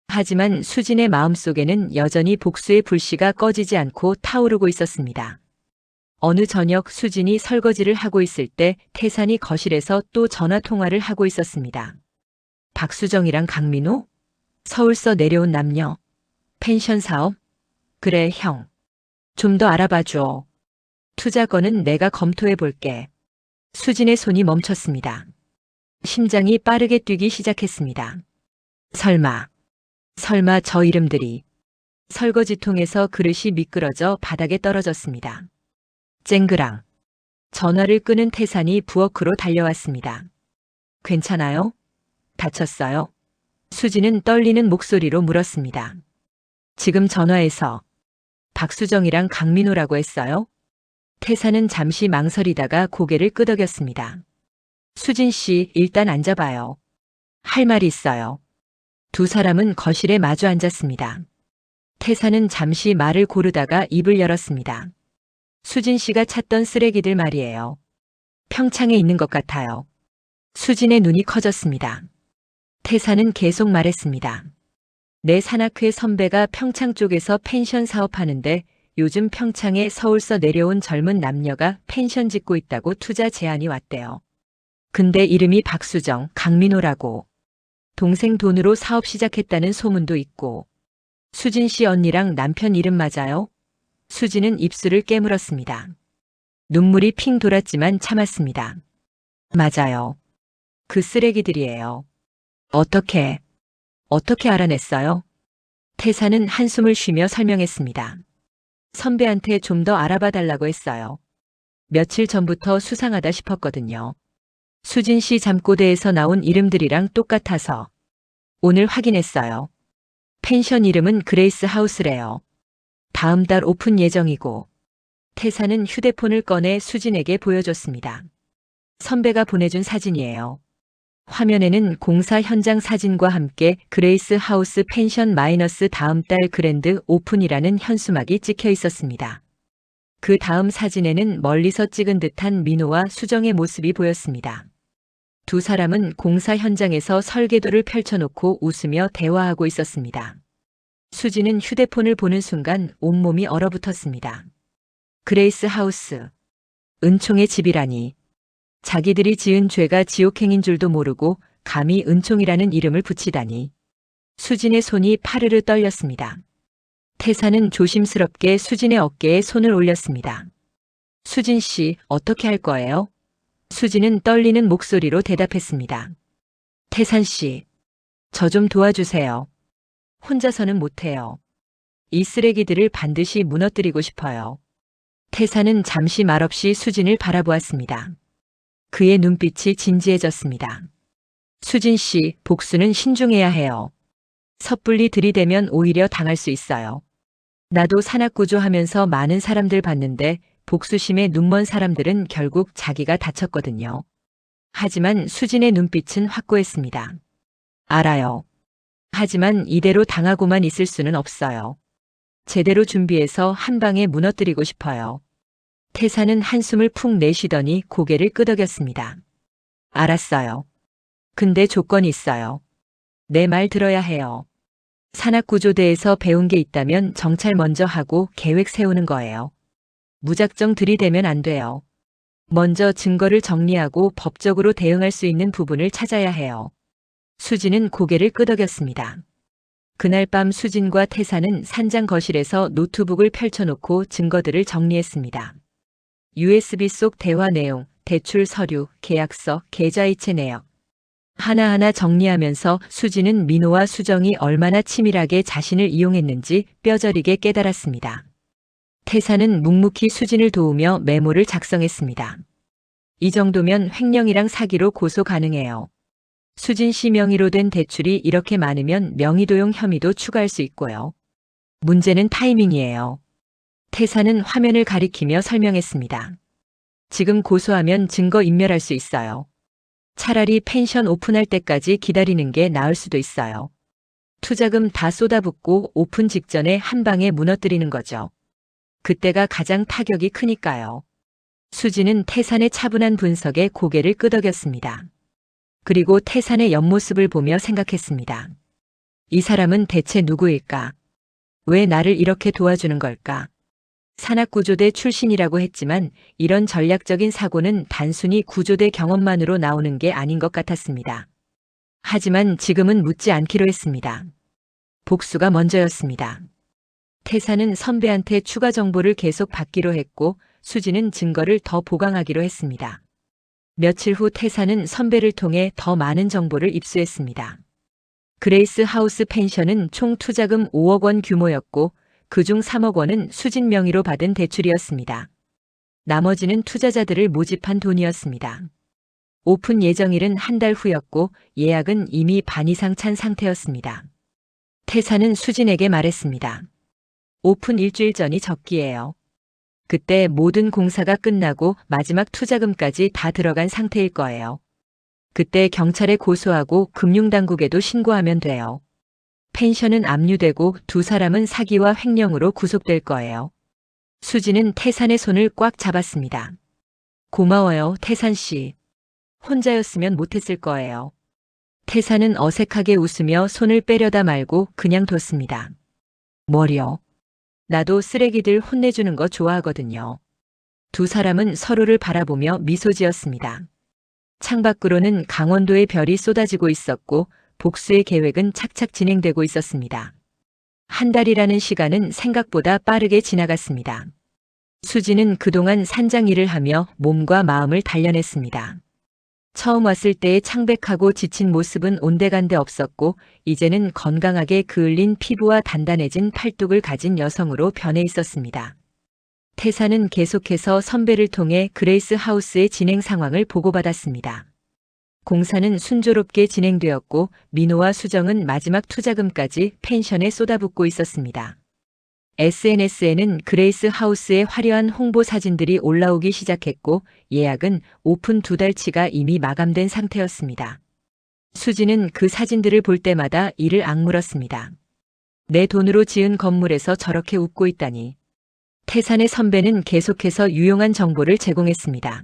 하지만 수진의 마음속에는 여전히 복수의 불씨가 꺼지지 않고 타오르고 있었습니다. 어느 저녁 수진이 설거지를 하고 있을 때 태산이 거실에서 또 전화 통화를 하고 있었습니다. 박수정이랑 강민호? 서울서 내려온 남녀. 펜션 사업? 그래, 형. 좀 더 알아봐줘. 투자 건은 내가 검토해 볼게. 수진의 손이 멈췄습니다. 심장이 빠르게 뛰기 시작했습니다. 설마 저 이름들이. 설거지통에서 그릇이 미끄러져 바닥에 떨어졌습니다. 쨍그랑. 전화를 끄는 태산이 부엌으로 달려왔습니다. 괜찮아요? 다쳤어요? 수지는 떨리는 목소리로 물었습니다. 지금 전화해서 박수정이랑 강민호라고 했어요? 태산은 잠시 망설이다가 고개를 끄덕였습니다. 수진 씨, 일단 앉아봐요. 할 말이 있어요. 두 사람은 거실에 마주 앉았습니다. 태산은 잠시 말을 고르다가 입을 열었습니다. 수진 씨가 찾던 쓰레기들 말이에요. 평창에 있는 것 같아요. 수진의 눈이 커졌습니다. 태산은 계속 말했습니다. 내 산악회 선배가 평창 쪽에서 펜션 사업하는데 요즘 평창에 서울서 내려온 젊은 남녀가 펜션 짓고 있다고 투자 제안이 왔대요. 근데 이름이 박수정, 강민호라고. 동생 돈으로 사업 시작했다는 소문도 있고. 수진 씨 언니랑 남편 이름 맞아요? 수진은 입술을 깨물었습니다. 눈물이 핑 돌았지만 참았습니다. 맞아요. 그 쓰레기들이에요. 어떻게 알아냈어요? 태사는 한숨을 쉬며 설명했습니다. 선배한테 좀 더 알아봐 달라고 했어요. 며칠 전부터 수상하다 싶었거든요. 수진 씨 잠꼬대에서 나온 이름들이랑 똑같아서. 오늘 확인했어요. 펜션 이름은 그레이스 하우스래요. 다음 달 오픈 예정이고. 태사는 휴대폰을 꺼내 수진에게 보여줬습니다. 선배가 보내준 사진이에요. 화면에는 공사 현장 사진과 함께 그레이스 하우스 펜션 마이너스 다음 달 그랜드 오픈이라는 현수막이 찍혀 있었습니다. 그 다음 사진에는 멀리서 찍은 듯한 민호와 수정의 모습이 보였습니다. 두 사람은 공사 현장에서 설계도를 펼쳐놓고 웃으며 대화하고 있었습니다. 수지는 휴대폰을 보는 순간 온몸이 얼어붙었습니다. 그레이스 하우스. 은총의 집이라니. 자기들이 지은 죄가 지옥행인 줄도 모르고 감히 은총이라는 이름을 붙이다니. 수진의 손이 파르르 떨렸습니다. 태사는 조심스럽게 수진의 어깨에 손을 올렸습니다. 수진 씨, 어떻게 할 거예요? 수진은 떨리는 목소리로 대답했습니다. 태산 씨, 저 좀 도와주세요. 혼자서는 못해요. 이 쓰레기들을 반드시 무너뜨리고 싶어요. 태사는 잠시 말없이 수진을 바라보았습니다. 그의 눈빛이 진지해졌습니다. 수진 씨, 복수는 신중해야 해요. 섣불리 들이대면 오히려 당할 수 있어요. 나도 산악구조하면서 많은 사람들 봤는데 복수심에 눈먼 사람들은 결국 자기가 다쳤거든요. 하지만 수진의 눈빛은 확고했습니다. 알아요. 하지만 이대로 당하고만 있을 수는 없어요. 제대로 준비해서 한 방에 무너뜨리고 싶어요. 태사는 한숨을 푹 내쉬더니 고개를 끄덕였습니다. 알았어요. 근데 조건이 있어요. 내 말 들어야 해요. 산악구조대에서 배운 게 있다면 정찰 먼저 하고 계획 세우는 거예요. 무작정 들이대면 안 돼요. 먼저 증거를 정리하고 법적으로 대응할 수 있는 부분을 찾아야 해요. 수진은 고개를 끄덕였습니다. 그날 밤 수진과 태사는 산장 거실에서 노트북을 펼쳐놓고 증거들을 정리했습니다. USB 속 대화 내용, 대출 서류, 계약서, 계좌이체 내역. 하나하나 정리하면서 수진은 민호와 수정이 얼마나 치밀하게 자신을 이용했는지 뼈저리게 깨달았습니다. 태사는 묵묵히 수진을 도우며 메모를 작성했습니다. 이 정도면 횡령이랑 사기로 고소 가능해요. 수진 씨 명의로 된 대출이 이렇게 많으면 명의도용 혐의도 추가할 수 있고요. 문제는 타이밍이에요. 태사는 화면을 가리키며 설명했습니다. 지금 고소하면 증거 인멸할 수 있어요. 차라리 펜션 오픈할 때까지 기다리는 게 나을 수도 있어요. 투자금 다 쏟아붓고 오픈 직전에 한 방에 무너뜨리는 거죠. 그때가 가장 타격이 크니까요. 수지는 태산의 차분한 분석에 고개를 끄덕였습니다. 그리고 태산의 옆모습을 보며 생각했습니다. 이 사람은 대체 누구일까? 왜 나를 이렇게 도와주는 걸까? 산악구조대 출신이라고 했지만 이런 전략적인 사고는 단순히 구조대 경험만으로 나오는 게 아닌 것 같았습니다. 하지만 지금은 묻지 않기로 했습니다. 복수가 먼저였습니다. 태사는 선배한테 추가 정보를 계속 받기로 했고 수지는 증거를 더 보강하기로 했습니다. 며칠 후 태사는 선배를 통해 더 많은 정보를 입수했습니다. 그레이스 하우스 펜션은 총 투자금 5억 원 규모였고 그중 3억 원은 수진 명의로 받은 대출이었습니다. 나머지는 투자자들을 모집한 돈이었습니다. 오픈 예정일은 한 달 후였고 예약은 이미 반 이상 찬 상태였습니다. 태사는 수진에게 말했습니다. 오픈 일주일 전이 적기예요. 그때 모든 공사가 끝나고 마지막 투자금까지 다 들어간 상태일 거예요. 그때 경찰에 고소하고 금융당국에도 신고하면 돼요. 펜션은 압류되고 두 사람은 사기와 횡령으로 구속될 거예요. 수진은 태산의 손을 꽉 잡았습니다. 고마워요, 태산 씨. 혼자였으면 못했을 거예요. 태산은 어색하게 웃으며 손을 빼려다 말고 그냥 뒀습니다. 뭐려? 나도 쓰레기들 혼내주는 거 좋아하거든요. 두 사람은 서로를 바라보며 미소 지었습니다. 창밖으로는 강원도의 별이 쏟아지고 있었고 복수의 계획은 착착 진행되고 있었습니다. 한 달이라는 시간은 생각보다 빠르게 지나갔습니다. 수지는 그동안 산장 일을 하며 몸과 마음을 단련했습니다. 처음 왔을 때의 창백하고 지친 모습은 온데간데 없었고 이제는 건강하게 그을린 피부와 단단해진 팔뚝을 가진 여성으로 변해 있었습니다. 태사는 계속해서 선배를 통해 그레이스 하우스의 진행 상황을 보고받았습니다. 공사는 순조롭게 진행되었고 민호와 수정은 마지막 투자금까지 펜션에 쏟아붓고 있었습니다. SNS에는 그레이스 하우스의 화려한 홍보 사진들이 올라오기 시작했고 예약은 오픈 2달치가 이미 마감된 상태였습니다. 수지는 그 사진들을 볼 때마다 이를 악물었습니다. 내 돈으로 지은 건물에서 저렇게 웃고 있다니. 태산의 선배는 계속해서 유용한 정보를 제공했습니다.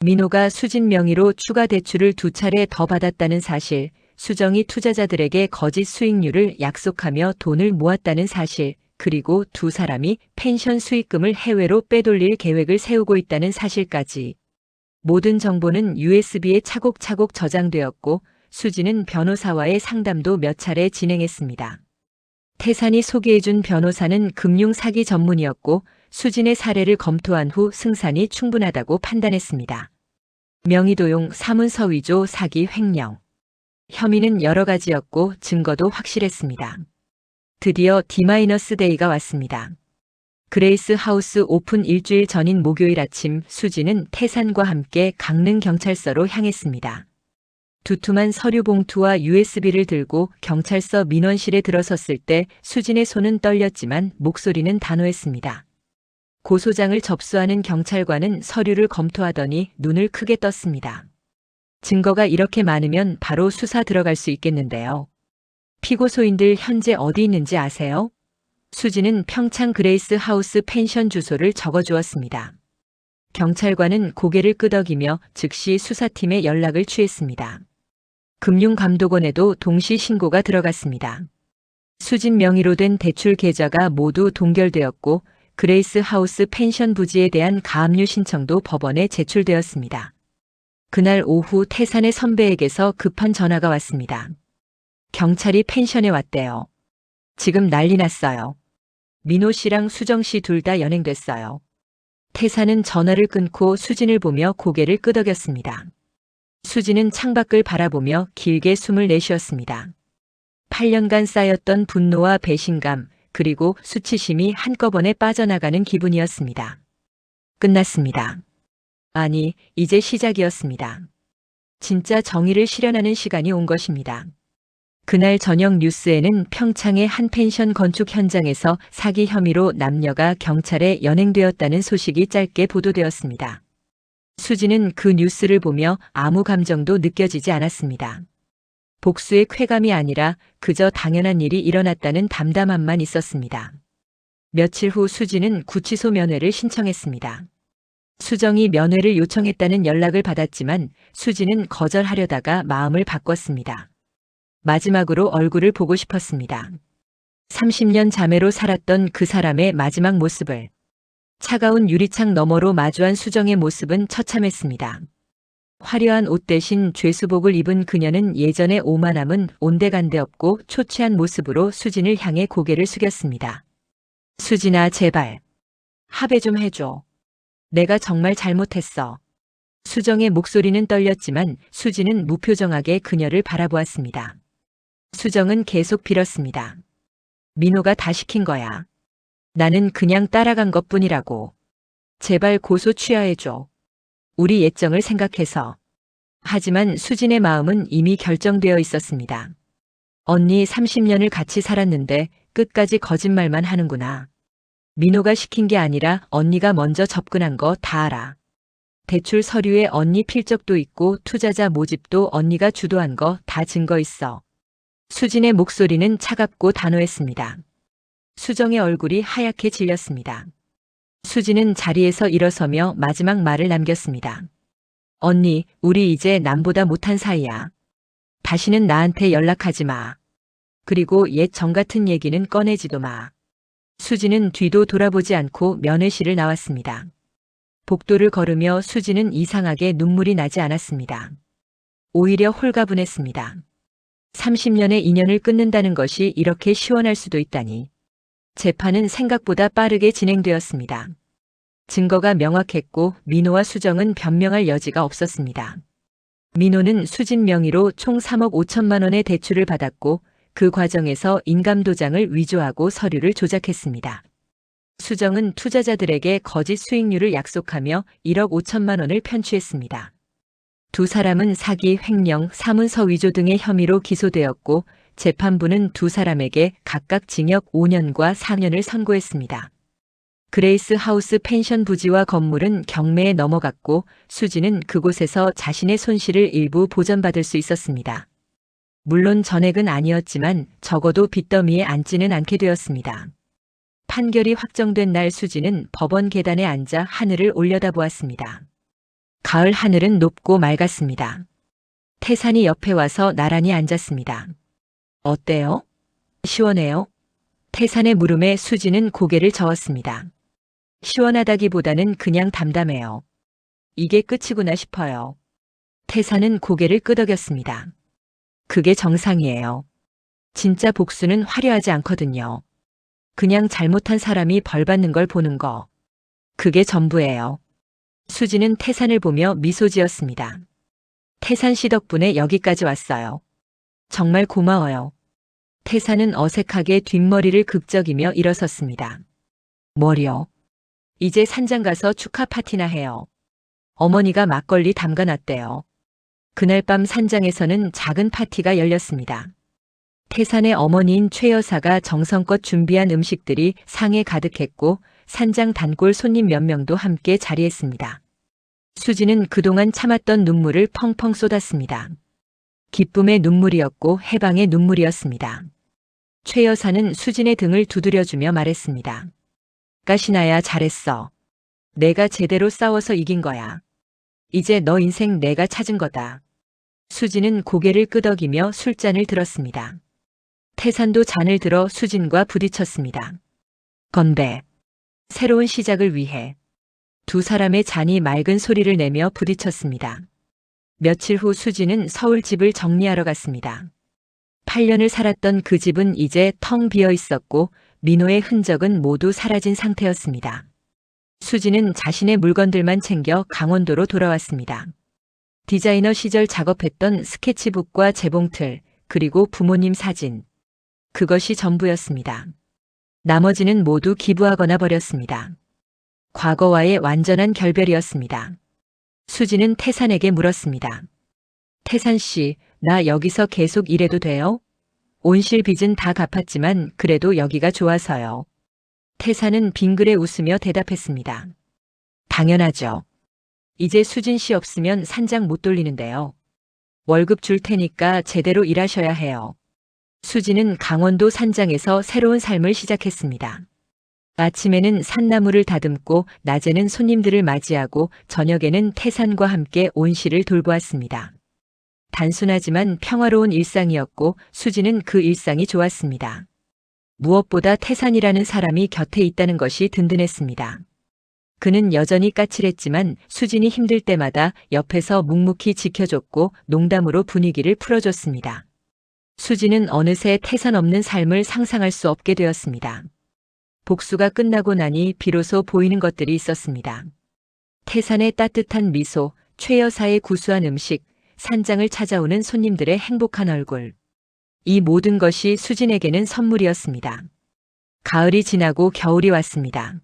민호가 수진 명의로 추가 대출을 2차례 더 받았다는 사실, 수정이 투자자들에게 거짓 수익률을 약속하며 돈을 모았다는 사실, 그리고 두 사람이 펜션 수익금을 해외로 빼돌릴 계획을 세우고 있다는 사실까지. 모든 정보는 USB에 차곡차곡 저장되었고 수지는 변호사와의 상담도 몇 차례 진행했습니다. 태산이 소개해준 변호사는 금융 사기 전문이었고 수진의 사례를 검토한 후 승산이 충분하다고 판단했습니다. 명의도용 사문서 위조 사기 횡령. 혐의는 여러 가지였고 증거도 확실했습니다. 드디어 D-데이가 왔습니다. 그레이스 하우스 오픈 일주일 전인 목요일 아침 수지는 태산과 함께 강릉경찰서로 향했습니다. 두툼한 서류 봉투와 USB를 들고 경찰서 민원실에 들어섰을 때 수진의 손은 떨렸지만 목소리는 단호했습니다. 고소장을 접수하는 경찰관은 서류를 검토하더니 눈을 크게 떴습니다. 증거가 이렇게 많으면 바로 수사 들어갈 수 있겠는데요. 피고소인들 현재 어디 있는지 아세요? 수지는 평창 그레이스 하우스 펜션 주소를 적어주었습니다. 경찰관은 고개를 끄덕이며 즉시 수사팀에 연락을 취했습니다. 금융감독원에도 동시 신고가 들어갔습니다. 수진 명의로 된 대출 계좌가 모두 동결되었고 그레이스 하우스 펜션 부지에 대한 가압류 신청도 법원에 제출되었습니다. 그날 오후 태산의 선배에게서 급한 전화가 왔습니다. 경찰이 펜션에 왔대요. 지금 난리 났어요. 민호 씨랑 수정 씨 둘 다 연행됐어요. 태사는 전화를 끊고 수진을 보며 고개를 끄덕였습니다. 수진은 창밖을 바라보며 길게 숨을 내쉬었습니다. 8년간 쌓였던 분노와 배신감, 그리고 수치심이 한꺼번에 빠져나가는 기분이었습니다. 끝났습니다. 아니, 이제 시작이었습니다. 진짜 정의를 실현하는 시간이 온 것입니다. 그날 저녁 뉴스에는 평창의 한 펜션 건축 현장에서 사기 혐의로 남녀가 경찰에 연행되었다는 소식이 짧게 보도되었습니다. 수지는 그 뉴스를 보며 아무 감정도 느껴지지 않았습니다. 복수의 쾌감이 아니라 그저 당연한 일이 일어났다는 담담함만 있었습니다. 며칠 후 수지는 구치소 면회를 신청했습니다. 수정이 면회를 요청했다는 연락을 받았지만 수지는 거절하려다가 마음을 바꿨습니다. 마지막으로 얼굴을 보고 싶었습니다. 30년 자매로 살았던 그 사람의 마지막 모습을. 차가운 유리창 너머로 마주한 수정의 모습은 처참했습니다. 화려한 옷 대신 죄수복을 입은 그녀는 예전의 오만함은 온데간데 없고 초췌한 모습으로 수진을 향해 고개를 숙였습니다. 수진아, 제발. 합의 좀 해줘. 내가 정말 잘못했어. 수정의 목소리는 떨렸지만 수진은 무표정하게 그녀를 바라보았습니다. 수정은 계속 빌었습니다. 민호가 다 시킨 거야. 나는 그냥 따라간 것뿐이라고. 제발 고소 취하해줘. 우리 예정을 생각해서. 하지만 수진의 마음은 이미 결정되어 있었습니다. 언니 30년을 같이 살았는데 끝까지 거짓말만 하는구나. 민호가 시킨 게 아니라 언니가 먼저 접근한 거 다 알아. 대출 서류에 언니 필적도 있고 투자자 모집도 언니가 주도한 거 다 증거 있어. 수진의 목소리는 차갑고 단호했습니다. 수정의 얼굴이 하얗게 질렸습니다. 수진은 자리에서 일어서며 마지막 말을 남겼습니다. 언니, 우리 이제 남보다 못한 사이야. 다시는 나한테 연락하지 마. 그리고 옛 정 같은 얘기는 꺼내지도 마. 수진은 뒤도 돌아보지 않고 면회실을 나왔습니다. 복도를 걸으며 수진은 이상하게 눈물이 나지 않았습니다. 오히려 홀가분했습니다. 30년의 인연을 끊는다는 것이 이렇게 시원할 수도 있다니. 재판은 생각보다 빠르게 진행되었습니다. 증거가 명확했고 민호와 수정은 변명할 여지가 없었습니다. 민호는 수진 명의로 총 3억 5천만 원의 대출을 받았고 그 과정에서 인감도장을 위조하고 서류를 조작했습니다. 수정은 투자자들에게 거짓 수익률을 약속하며 1억 5천만 원을 편취했습니다. 두 사람은 사기, 횡령, 사문서 위조 등의 혐의로 기소되었고 재판부는 두 사람에게 각각 징역 5년과 4년을 선고했습니다. 그레이스 하우스 펜션 부지와 건물은 경매에 넘어갔고 수진은 그곳에서 자신의 손실을 일부 보전받을 수 있었습니다. 물론 전액은 아니었지만 적어도 빚더미에 앉지는 않게 되었습니다. 판결이 확정된 날 수진은 법원 계단에 앉아 하늘을 올려다보았습니다. 가을 하늘은 높고 맑았습니다. 태산이 옆에 와서 나란히 앉았습니다. 어때요? 시원해요? 태산의 물음에 수진은 고개를 저었습니다. 시원하다기보다는 그냥 담담해요. 이게 끝이구나 싶어요. 태산은 고개를 끄덕였습니다. 그게 정상이에요. 진짜 복수는 화려하지 않거든요. 그냥 잘못한 사람이 벌 받는 걸 보는 거. 그게 전부예요. 수진은 태산을 보며 미소 지었습니다. 태산 씨 덕분에 여기까지 왔어요. 정말 고마워요. 태산은 어색하게 뒷머리를 극적이며 일어섰습니다. 뭐려? 이제 산장 가서 축하 파티나 해요. 어머니가 막걸리 담가놨대요. 그날 밤 산장에서는 작은 파티가 열렸습니다. 태산의 어머니인 최 여사가 정성껏 준비한 음식들이 상에 가득했고 산장 단골 손님 몇 명도 함께 자리했습니다. 수지는 그동안 참았던 눈물을 펑펑 쏟았습니다. 기쁨의 눈물이었고 해방의 눈물이었습니다. 최 여사는 수진의 등을 두드려주며 말했습니다. 가시나야 잘했어. 내가 제대로 싸워서 이긴 거야. 이제 너 인생 내가 찾은 거다. 수진은 고개를 끄덕이며 술잔을 들었습니다. 태산도 잔을 들어 수진과 부딪혔습니다. 건배. 새로운 시작을 위해. 두 사람의 잔이 맑은 소리를 내며 부딪혔습니다. 며칠 후 수진은 서울 집을 정리하러 갔습니다. 8년을 살았던 그 집은 이제 텅 비어 있었고 민호의 흔적은 모두 사라진 상태였습니다. 수진은 자신의 물건들만 챙겨 강원도로 돌아왔습니다. 디자이너 시절 작업했던 스케치북과 재봉틀, 그리고 부모님 사진. 그것이 전부였습니다. 나머지는 모두 기부하거나 버렸습니다. 과거와의 완전한 결별이었습니다. 수진은 태산에게 물었습니다. 태산 씨, 나 여기서 계속 일해도 돼요? 온실 빚은 다 갚았지만 그래도 여기가 좋아서요. 태산은 빙그레 웃으며 대답했습니다. 당연하죠. 이제 수진 씨 없으면 산장 못 돌리는데요. 월급 줄 테니까 제대로 일하셔야 해요. 수진은 강원도 산장에서 새로운 삶을 시작했습니다. 아침에는 산나무를 다듬고 낮에는 손님들을 맞이하고 저녁에는 태산과 함께 온실을 돌보았습니다. 단순하지만 평화로운 일상이었고 수진은 그 일상이 좋았습니다. 무엇보다 태산이라는 사람이 곁에 있다는 것이 든든했습니다. 그는 여전히 까칠했지만 수진이 힘들 때마다 옆에서 묵묵히 지켜줬고 농담으로 분위기를 풀어줬습니다. 수진은 어느새 태산 없는 삶을 상상할 수 없게 되었습니다. 복수가 끝나고 나니 비로소 보이는 것들이 있었습니다. 태산의 따뜻한 미소, 최 여사의 구수한 음식, 산장을 찾아오는 손님들의 행복한 얼굴. 이 모든 것이 수진에게는 선물이었습니다. 가을이 지나고 겨울이 왔습니다.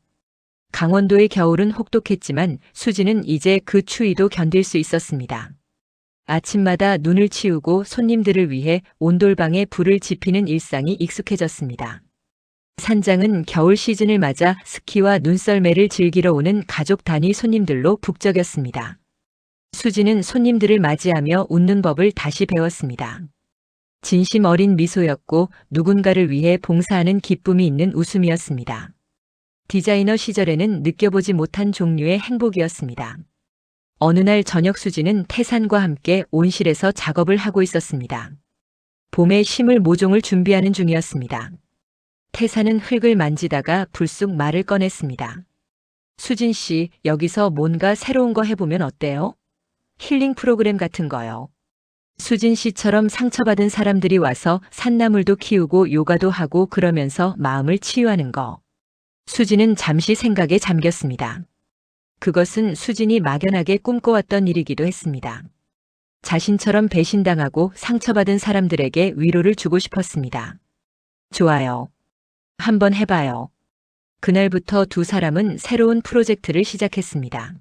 강원도의 겨울은 혹독했지만 수진은 이제 그 추위도 견딜 수 있었습니다. 아침마다 눈을 치우고 손님들을 위해 온돌방에 불을 지피는 일상이 익숙해졌습니다. 산장은 겨울 시즌을 맞아 스키와 눈썰매를 즐기러 오는 가족 단위 손님들로 북적였습니다. 수진은 손님들을 맞이하며 웃는 법을 다시 배웠습니다. 진심 어린 미소였고 누군가를 위해 봉사하는 기쁨이 있는 웃음이었습니다. 디자이너 시절에는 느껴보지 못한 종류의 행복이었습니다. 어느 날 저녁 수진은 태산과 함께 온실에서 작업을 하고 있었습니다. 봄에 심을 모종을 준비하는 중이었습니다. 태산은 흙을 만지다가 불쑥 말을 꺼냈습니다. 수진 씨, 여기서 뭔가 새로운 거 해보면 어때요? 힐링 프로그램 같은 거요. 수진 씨처럼 상처받은 사람들이 와서 산나물도 키우고 요가도 하고 그러면서 마음을 치유하는 거. 수진은 잠시 생각에 잠겼습니다. 그것은 수진이 막연하게 꿈꿔왔던 일이기도 했습니다. 자신처럼 배신당하고 상처받은 사람들에게 위로를 주고 싶었습니다. 좋아요. 한번 해봐요. 그날부터 두 사람은 새로운 프로젝트를 시작했습니다.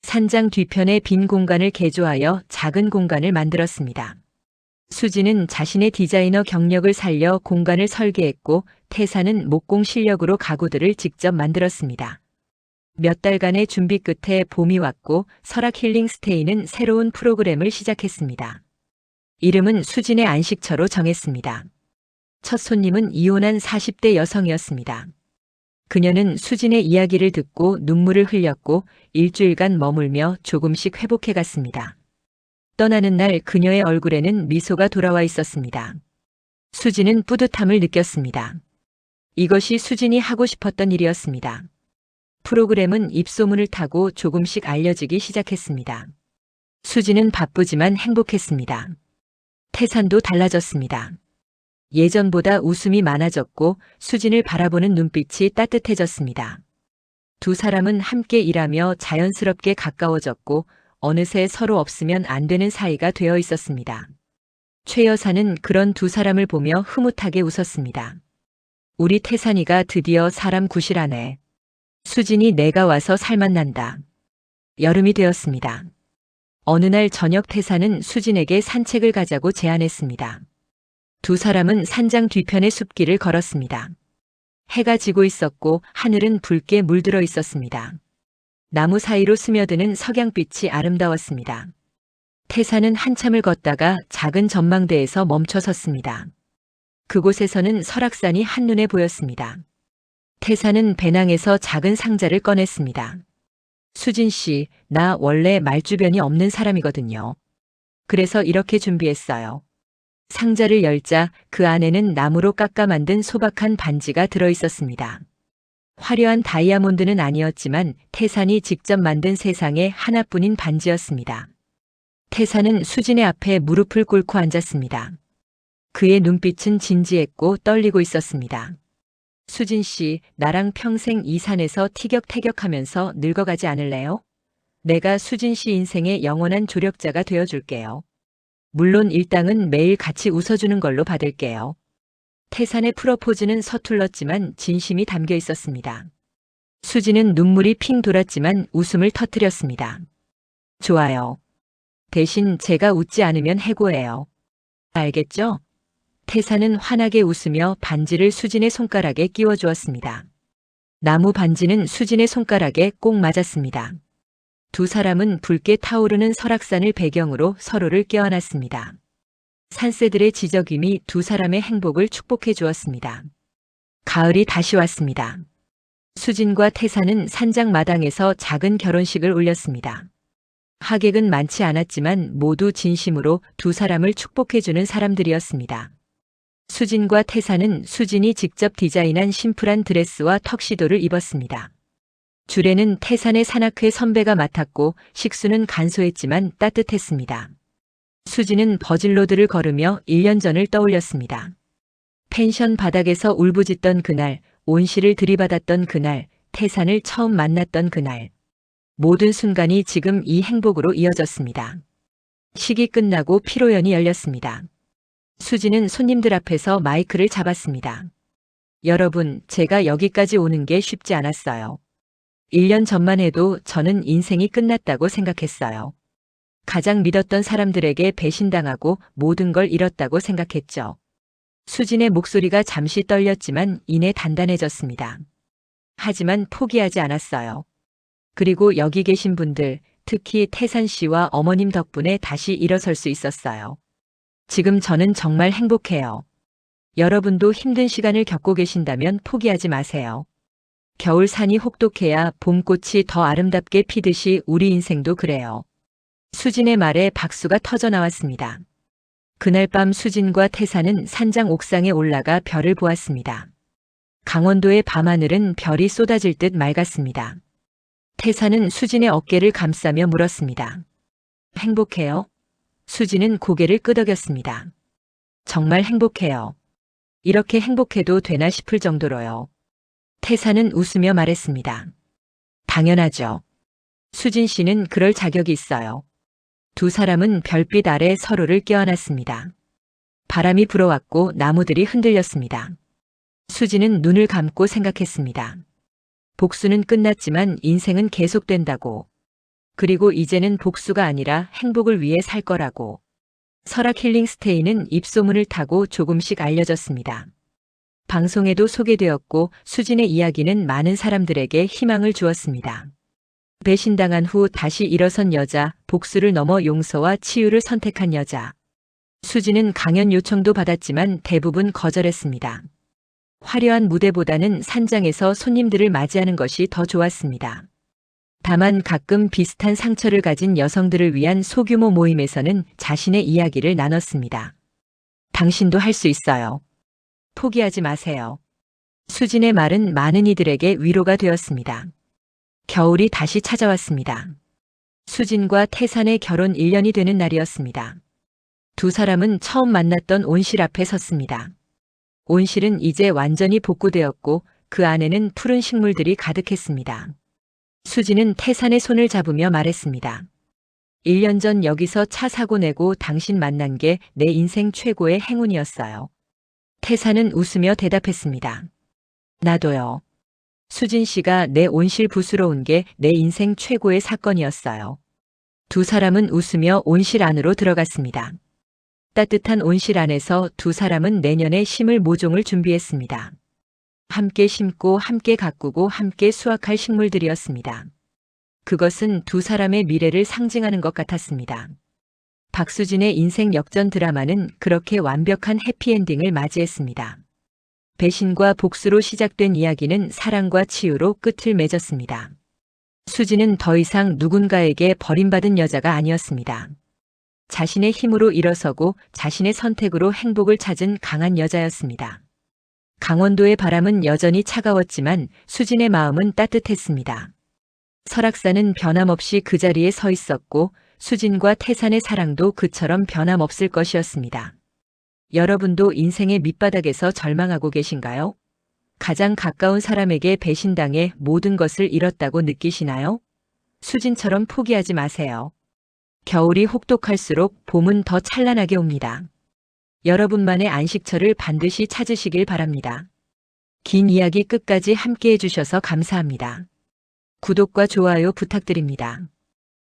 산장 뒤편의 빈 공간을 개조하여 작은 공간을 만들었습니다. 수진은 자신의 디자이너 경력을 살려 공간을 설계했고 태사는 목공 실력으로 가구들을 직접 만들었습니다. 몇 달간의 준비 끝에 봄이 왔고 설악 힐링 스테이는 새로운 프로그램을 시작했습니다. 이름은 수진의 안식처로 정했습니다. 첫 손님은 이혼한 40대 여성이었습니다. 그녀는 수진의 이야기를 듣고 눈물을 흘렸고 일주일간 머물며 조금씩 회복해 갔습니다. 떠나는 날 그녀의 얼굴에는 미소가 돌아와 있었습니다. 수진은 뿌듯함을 느꼈습니다. 이것이 수진이 하고 싶었던 일이었습니다. 프로그램은 입소문을 타고 조금씩 알려지기 시작했습니다. 수진은 바쁘지만 행복했습니다. 태산도 달라졌습니다. 예전보다 웃음이 많아졌고 수진을 바라보는 눈빛이 따뜻해졌습니다. 두 사람은 함께 일하며 자연스럽게 가까워졌고 어느새 서로 없으면 안 되는 사이가 되어 있었습니다. 최 여사는 그런 두 사람을 보며 흐뭇하게 웃었습니다. 우리 태산이가 드디어 사람 구실하네. 수진이 내가 와서 살맛난다. 여름이 되었습니다. 어느 날 저녁 태산은 수진에게 산책을 가자고 제안했습니다. 두 사람은 산장 뒤편의 숲길을 걸었습니다. 해가 지고 있었고 하늘은 붉게 물들어 있었습니다. 나무 사이로 스며드는 석양빛이 아름다웠습니다. 태사는 한참을 걷다가 작은 전망대에서 멈춰 섰습니다. 그곳에서는 설악산이 한눈에 보였습니다. 태사는 배낭에서 작은 상자를 꺼냈습니다. 수진 씨, 나 원래 말주변이 없는 사람이거든요. 그래서 이렇게 준비했어요. 상자를 열자 그 안에는 나무로 깎아 만든 소박한 반지가 들어 있었습니다. 화려한 다이아몬드는 아니었지만 태산이 직접 만든 세상에 하나뿐인 반지였습니다. 태산은 수진의 앞에 무릎을 꿇고 앉았습니다. 그의 눈빛은 진지했고 떨리고 있었습니다. 수진 씨, 나랑 평생 이 산에서 티격태격하면서 늙어가지 않을래요? 내가 수진 씨 인생의 영원한 조력자가 되어줄게요. 물론 일당은 매일 같이 웃어주는 걸로 받을게요. 태산의 프로포즈는 서툴렀지만 진심이 담겨 있었습니다. 수진은 눈물이 핑 돌았지만 웃음을 터뜨렸습니다. 좋아요. 대신 제가 웃지 않으면 해고해요. 알겠죠? 태산은 환하게 웃으며 반지를 수진의 손가락에 끼워주었습니다. 나무 반지는 수진의 손가락에 꼭 맞았습니다. 두 사람은 붉게 타오르는 설악산을 배경으로 서로를 껴안았습니다. 산새들의 지저귀미 두 사람의 행복을 축복해 주었습니다. 가을이 다시 왔습니다. 수진과 태산은 산장 마당에서 작은 결혼식을 올렸습니다. 하객은 많지 않았지만 모두 진심으로 두 사람을 축복해주는 사람들이었습니다. 수진과 태산은 수진이 직접 디자인한 심플한 드레스와 턱시도를 입었습니다. 주례는 태산의 산악회 선배가 맡았고 식수는 간소했지만 따뜻했습니다. 수진은 버질로드를 걸으며 1년 전을 떠올렸습니다. 펜션 바닥에서 울부짖던 그날, 온실을 들이받았던 그날, 태산을 처음 만났던 그날. 모든 순간이 지금 이 행복으로 이어졌습니다. 식이 끝나고 피로연이 열렸습니다. 수지는 손님들 앞에서 마이크를 잡았습니다. 여러분, 제가 여기까지 오는 게 쉽지 않았어요. 1년 전만 해도 저는 인생이 끝났다고 생각했어요. 가장 믿었던 사람들에게 배신당하고 모든 걸 잃었다고 생각했죠. 수진의 목소리가 잠시 떨렸지만 이내 단단해졌습니다. 하지만 포기하지 않았어요. 그리고 여기 계신 분들, 특히 태산 씨와 어머님 덕분에 다시 일어설 수 있었어요. 지금 저는 정말 행복해요. 여러분도 힘든 시간을 겪고 계신다면 포기하지 마세요. 겨울 산이 혹독해야 봄꽃이 더 아름답게 피듯이 우리 인생도 그래요. 수진의 말에 박수가 터져 나왔습니다. 그날 밤 수진과 태산은 산장 옥상에 올라가 별을 보았습니다. 강원도의 밤하늘은 별이 쏟아질 듯 맑았습니다. 태산은 수진의 어깨를 감싸며 물었습니다. 행복해요? 수진은 고개를 끄덕였습니다. 정말 행복해요. 이렇게 행복해도 되나 싶을 정도로요. 태산은 웃으며 말했습니다. 당연하죠. 수진 씨는 그럴 자격이 있어요. 두 사람은 별빛 아래 서로를 껴안았습니다. 바람이 불어왔고 나무들이 흔들렸습니다. 수진은 눈을 감고 생각했습니다. 복수는 끝났지만 인생은 계속된다고. 그리고 이제는 복수가 아니라 행복을 위해 살 거라고. 설악 힐링 스테이는 입소문을 타고 조금씩 알려졌습니다. 방송에도 소개되었고 수진의 이야기는 많은 사람들에게 희망을 주었습니다. 배신당한 후 다시 일어선 여자, 복수를 넘어 용서와 치유를 선택한 여자. 수진은 강연 요청도 받았지만 대부분 거절했습니다. 화려한 무대보다는 산장에서 손님들을 맞이하는 것이 더 좋았습니다. 다만 가끔 비슷한 상처를 가진 여성들을 위한 소규모 모임에서는 자신의 이야기를 나눴습니다. 당신도 할 수 있어요. 포기하지 마세요. 수진의 말은 많은 이들에게 위로가 되었습니다. 겨울이 다시 찾아왔습니다. 수진과 태산의 결혼 1년이 되는 날이었습니다. 두 사람은 처음 만났던 온실 앞에 섰습니다. 온실은 이제 완전히 복구되었고 그 안에는 푸른 식물들이 가득했습니다. 수진은 태산의 손을 잡으며 말했습니다. 1년 전 여기서 차 사고 내고 당신 만난 게 내 인생 최고의 행운이었어요. 태산은 웃으며 대답했습니다. 나도요. 수진 씨가 내 온실 부수러 온 게 내 인생 최고의 사건이었어요. 두 사람은 웃으며 온실 안으로 들어갔습니다. 따뜻한 온실 안에서 두 사람은 내년에 심을 모종을 준비했습니다. 함께 심고 함께 가꾸고 함께 수확할 식물들이었습니다. 그것은 두 사람의 미래를 상징하는 것 같았습니다. 박수진의 인생 역전 드라마는 그렇게 완벽한 해피엔딩을 맞이했습니다. 배신과 복수로 시작된 이야기는 사랑과 치유로 끝을 맺었습니다. 수진은 더 이상 누군가에게 버림받은 여자가 아니었습니다. 자신의 힘으로 일어서고 자신의 선택으로 행복을 찾은 강한 여자였습니다. 강원도의 바람은 여전히 차가웠지만 수진의 마음은 따뜻했습니다. 설악산은 변함없이 그 자리에 서 있었고 수진과 태산의 사랑도 그처럼 변함없을 것이었습니다. 여러분도 인생의 밑바닥에서 절망하고 계신가요? 가장 가까운 사람에게 배신당해 모든 것을 잃었다고 느끼시나요? 수진처럼 포기하지 마세요. 겨울이 혹독할수록 봄은 더 찬란하게 옵니다. 여러분만의 안식처를 반드시 찾으시길 바랍니다. 긴 이야기 끝까지 함께 해주셔서 감사합니다. 구독과 좋아요 부탁드립니다.